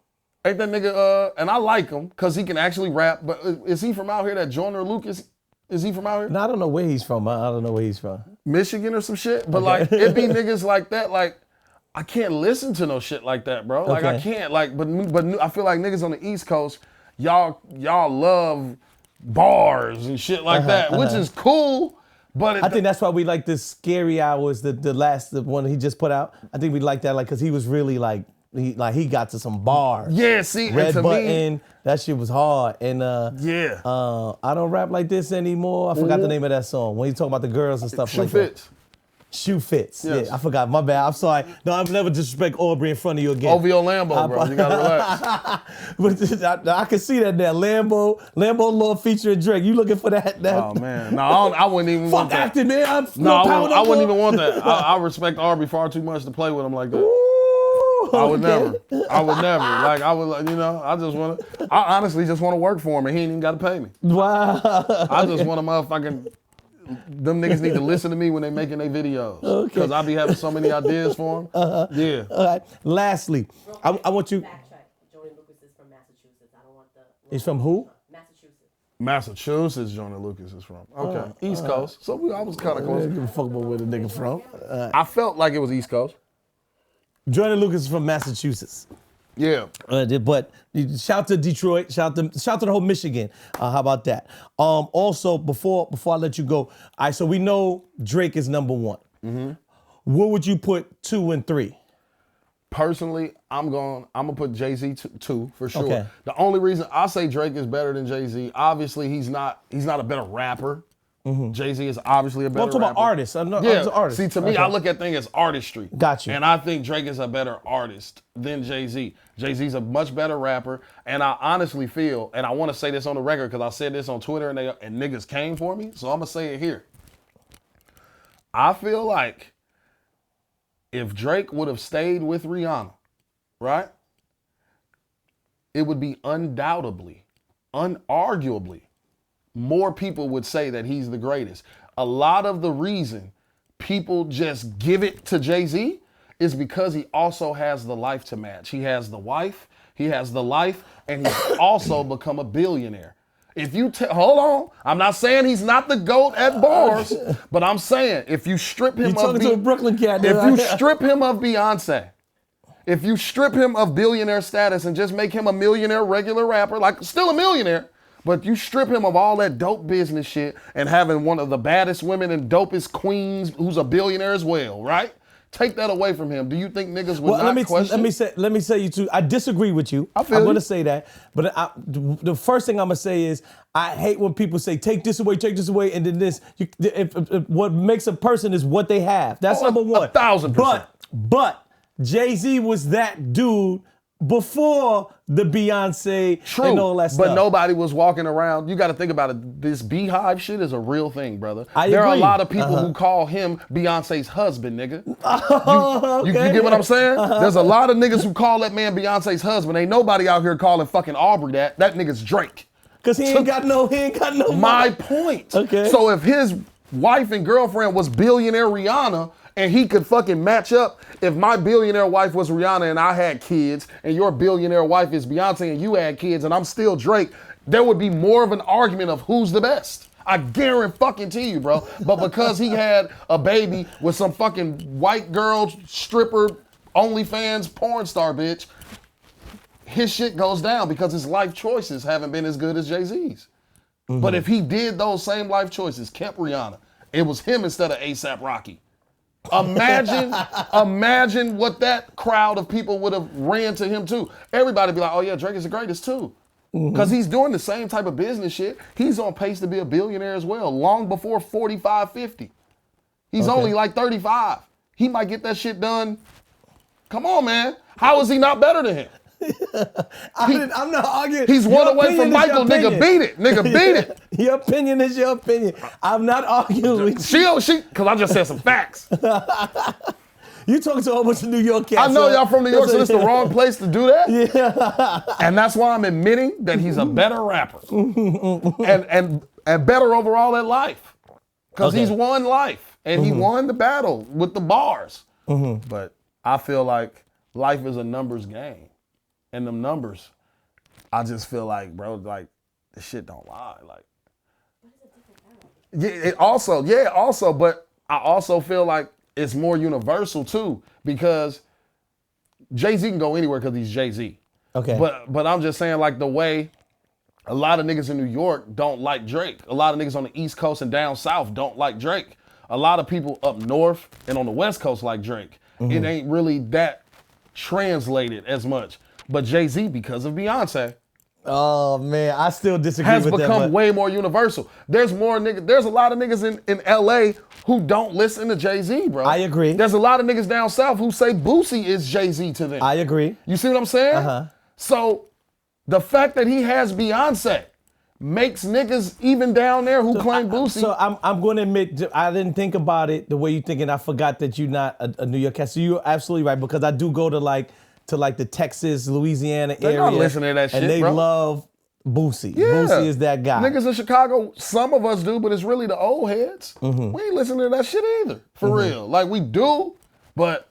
[SPEAKER 2] Ain't that nigga, and I like him, because he can actually rap, but is he from out here, that Joyner Lucas? Is he from out here?
[SPEAKER 1] No, I don't know where he's from. I don't know where he's from.
[SPEAKER 2] Michigan or some shit? But like, it be niggas like that, like, I can't listen to no shit like that, bro. Like, I can't, like, but I feel like niggas on the East Coast, y'all love bars and shit like that, which is cool, but
[SPEAKER 1] I think that's why we like this Scary Hours, the one he just put out. I think we like that, like, because he was really like he got to some bars.
[SPEAKER 2] Yeah, see,
[SPEAKER 1] Red
[SPEAKER 2] and to
[SPEAKER 1] Button, that shit was hard. And
[SPEAKER 2] yeah,
[SPEAKER 1] I don't rap like this anymore. I forgot the name of that song when he talk about the girls and stuff like that. Shoe Fits.
[SPEAKER 2] Yes.
[SPEAKER 1] Yeah, I forgot. My bad. I'm sorry. No, I'll never disrespect Aubrey in front of you again.
[SPEAKER 2] OVO Lambo, bro. You gotta
[SPEAKER 1] relax. But I can see that now. Lambo Lord featuring Drake. You looking for that?
[SPEAKER 2] Oh man, no, I wouldn't even want that.
[SPEAKER 1] Fuck acting, man.
[SPEAKER 2] I wouldn't even want that. I respect Aubrey far too much to play with him like that.
[SPEAKER 1] Ooh,
[SPEAKER 2] I would never. Like, I would, I just want to. I honestly just want to work for him, and he ain't even got to pay me.
[SPEAKER 1] Wow.
[SPEAKER 2] I just want to motherfucking. Them niggas need to listen to me when they making their videos. Okay. Because I be having so many ideas for them. Yeah.
[SPEAKER 1] All right. Lastly, I want you.
[SPEAKER 3] Backtrack. Joyner Lucas is from Massachusetts. I don't want the.
[SPEAKER 1] He's from who?
[SPEAKER 3] Massachusetts.
[SPEAKER 2] Joyner Lucas is from. Okay. East Coast. So I was kind of close.
[SPEAKER 1] I don't give a fuck about where the nigga from.
[SPEAKER 2] I felt like it was East Coast.
[SPEAKER 1] Joyner Lucas is from Massachusetts.
[SPEAKER 2] Yeah.
[SPEAKER 1] But shout to Detroit, shout to the whole Michigan. How about that? Also, before I let you go, all right, so we know Drake is number one. Mm-hmm. Where would you put 2 and 3?
[SPEAKER 2] Personally, I'm gonna put Jay-Z 2 for sure.
[SPEAKER 1] Okay.
[SPEAKER 2] The only reason I say Drake is better than Jay-Z, obviously he's not a better rapper. Mm-hmm. Jay-Z is obviously a better rapper.
[SPEAKER 1] I'm talking about artists. I'm an artist.
[SPEAKER 2] See, to me, I look at things as artistry.
[SPEAKER 1] Got you.
[SPEAKER 2] And I think Drake is a better artist than Jay-Z. Jay-Z's a much better rapper, and I honestly feel, and I want to say this on the record because I said this on Twitter and niggas came for me, so I'm gonna say it here. I feel like if Drake would have stayed with Rihanna, right, it would be undoubtedly, unarguably, more people would say that he's the greatest. A lot of the reason people just give it to Jay-Z is because he also has the life to match. He has the wife, he has the life, and he's also become a billionaire. If you hold on, I'm not saying he's not the GOAT at bars, but I'm saying if you strip him
[SPEAKER 1] to a Brooklyn cat,
[SPEAKER 2] if you strip him of Beyonce, if you strip him of billionaire status and just make him a millionaire regular rapper, like still a millionaire, but you strip him of all that dope business shit and having one of the baddest women and dopest queens who's a billionaire as well, right? Take that away from him. Do you think niggas would not question?
[SPEAKER 1] Let me say you too. I disagree with you. I'm going to say that, but the first thing I'm gonna say is I hate when people say take this away, and then this. What makes a person is what they have. That's number one.
[SPEAKER 2] 1,000%.
[SPEAKER 1] But Jay-Z was that dude before the Beyonce and all that stuff.
[SPEAKER 2] But nobody was walking around. You got to think about it. This beehive shit is a real thing, brother.
[SPEAKER 1] There
[SPEAKER 2] are a lot of people who call him Beyonce's husband, nigga. You get what I'm saying? There's a lot of niggas who call that man Beyonce's husband. Ain't nobody out here calling fucking Aubrey that nigga's Drake.
[SPEAKER 1] Cause he ain't got no
[SPEAKER 2] My point.
[SPEAKER 1] Okay.
[SPEAKER 2] So if his wife and girlfriend was billionaire Rihanna, and he could fucking match up. If my billionaire wife was Rihanna and I had kids, and your billionaire wife is Beyonce and you had kids, and I'm still Drake, there would be more of an argument of who's the best. I guarantee you, bro. But because he had a baby with some fucking white girl, stripper, OnlyFans, porn star bitch, his shit goes down because his life choices haven't been as good as Jay-Z's. But if he did those same life choices, kept Rihanna, it was him instead of A$AP Rocky. Imagine what that crowd of people would have ran to him to. Everybody be like, oh yeah, Drake is the greatest too. Because he's doing the same type of business shit. He's on pace to be a billionaire as well, long before 45, 50. He's only like 35. He might get that shit done. Come on, man. How is he not better than him?
[SPEAKER 1] I'm not arguing.
[SPEAKER 2] He's one away from Michael. Nigga, beat it. Nigga, beat it.
[SPEAKER 1] Your opinion is your opinion. I'm not arguing with you.
[SPEAKER 2] Because I just said some facts.
[SPEAKER 1] You talking to a whole bunch of New York cats.
[SPEAKER 2] I know y'all from New York, so it's the wrong place to do that.
[SPEAKER 1] Yeah.
[SPEAKER 2] And that's why I'm admitting that he's a better rapper. and better overall at life. Because he's won life. And he won the battle with the bars. But I feel like life is a numbers game. And them numbers, I just feel like, bro, like, this shit don't lie. Like, yeah, but I also feel like it's more universal too, because Jay-Z can go anywhere because he's Jay-Z.
[SPEAKER 1] Okay.
[SPEAKER 2] But I'm just saying, like, the way a lot of niggas in New York don't like Drake. A lot of niggas on the East Coast and down South don't like Drake. A lot of people up north and on the West Coast like Drake. It ain't really that translated as much. But Jay-Z, because of Beyonce,
[SPEAKER 1] oh man, I still disagree with that.
[SPEAKER 2] Has become way more universal. There's a lot of niggas in LA who don't listen to Jay-Z, bro.
[SPEAKER 1] I agree.
[SPEAKER 2] There's a lot of niggas down south who say Boosie is Jay-Z to them.
[SPEAKER 1] I agree.
[SPEAKER 2] You see what I'm saying? So the fact that he has Beyonce makes niggas even down there who claim Boosie.
[SPEAKER 1] So I'm going to admit, I didn't think about it the way you think, and I forgot that you're not a New York cat. So you're absolutely right, because I do go to the Texas, Louisiana area.
[SPEAKER 2] They're not listening to that shit,
[SPEAKER 1] and they
[SPEAKER 2] bro.
[SPEAKER 1] love Boosie.
[SPEAKER 2] Yeah.
[SPEAKER 1] Boosie is that guy.
[SPEAKER 2] Niggas in Chicago, some of us do, but it's really the old heads. We ain't listening to that shit either, for real. Like, we do, but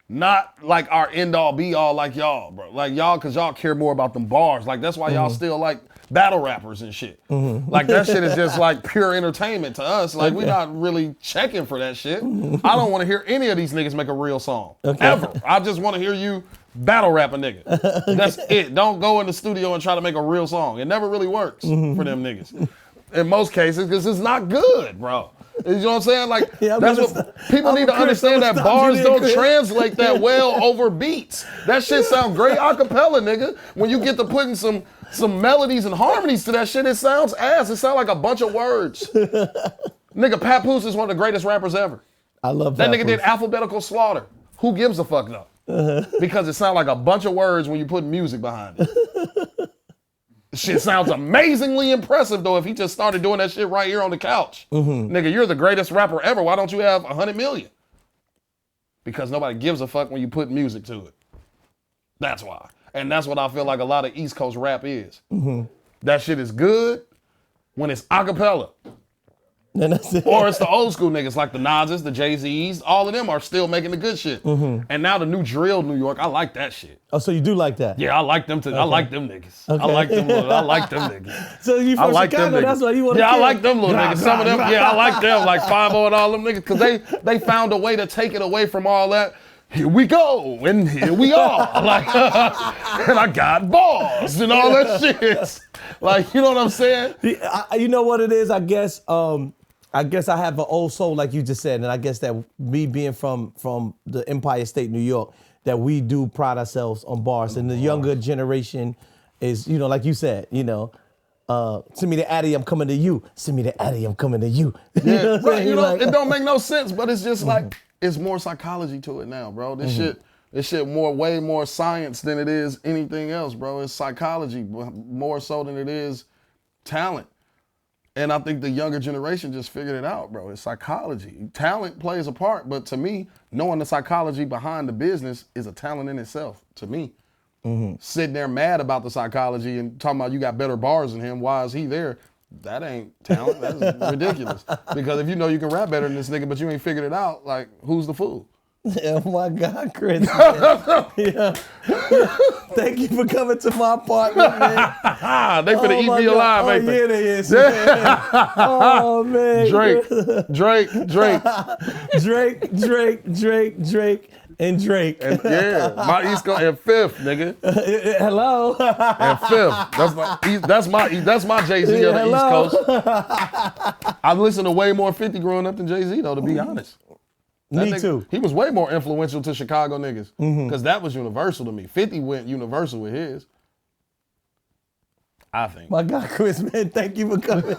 [SPEAKER 2] not like our end all be all like y'all, bro. Like y'all, cause y'all care more about them bars. Like that's why y'all still like battle rappers and shit. Like that shit is just like pure entertainment to us. Like we not really checking for that shit. I don't want to hear any of these niggas make a real song ever. I just want to hear you battle rap a nigga. That's it. Don't go in the studio and try to make a real song. It never really works for them niggas. In most cases, because it's not good, bro. You know what I'm saying? Like, that's what people need to understand, that bars don't translate that well over beats. That shit sound great a cappella, nigga. When you get to putting some melodies and harmonies to that shit, it sounds ass. It sounds like a bunch of words. Nigga, Papoose is one of the greatest rappers ever.
[SPEAKER 1] I love
[SPEAKER 2] that.
[SPEAKER 1] Papoose.
[SPEAKER 2] Nigga did Alphabetical Slaughter. Who gives a fuck though? Because it sounds like a bunch of words when you put music behind it. Shit sounds amazingly impressive though if he just started doing that shit right here on the couch. Nigga, you're the greatest rapper ever. Why don't you have 100 million? Because nobody gives a fuck when you put music to it. That's why. And that's what I feel like a lot of East Coast rap is. That shit is good when it's a cappella. Or it's the old school niggas like the Nas's, the Jay-Z's, all of them are still making the good shit. And now the new drill New York, I like that shit.
[SPEAKER 1] Oh, so you do like that?
[SPEAKER 2] Yeah, I like them too. Okay. I like them niggas. Okay. I like them niggas.
[SPEAKER 1] So you from Chicago, that's why you want to
[SPEAKER 2] I like them little niggas. Some of them, I like them, like 5-0 and all them niggas, because they found a way to take it away from all that. Here we go, and here we are. Like, and I got balls and all that shit. Like, you know what I'm saying?
[SPEAKER 1] You know what it is, I guess I have an old soul, like you just said, and I guess that me being from the Empire State, New York, that we do pride ourselves on bars. And the younger generation is, you know, like you said, you know, send me the Addy, I'm coming to you. Send me the Addy, I'm coming to you.
[SPEAKER 2] Yeah, right. You know, like, it don't make no sense, but it's just like, it's more psychology to it now, bro. This shit way more science than it is anything else, bro. It's psychology more so than it is talent. And I think the younger generation just figured it out, bro. It's psychology. Talent plays a part, but to me, knowing the psychology behind the business is a talent in itself, to me. Sitting there mad about the psychology and talking about you got better bars than him, why is he there? that ain't talent. That's ridiculous. Because if you know you can rap better than this nigga, but you ain't figured it out, like, who's the fool?
[SPEAKER 1] Oh my God, Kris. Yeah. Thank you for coming to my apartment, man.
[SPEAKER 2] They finna eat me alive, ain't they?
[SPEAKER 1] Yeah, they is. Man. Oh man.
[SPEAKER 2] Drake,
[SPEAKER 1] and Drake.
[SPEAKER 2] And yeah, my East Coast and Fifth, nigga.
[SPEAKER 1] Hello.
[SPEAKER 2] And Fifth. That's my Jay-Z of the East Coast. I listened to way more 50 growing up than Jay-Z though, to be honest.
[SPEAKER 1] Me too.
[SPEAKER 2] He was way more influential to Chicago niggas because that was universal to me. 50 went universal with his. I think.
[SPEAKER 1] My God, Kris, man, thank you for coming.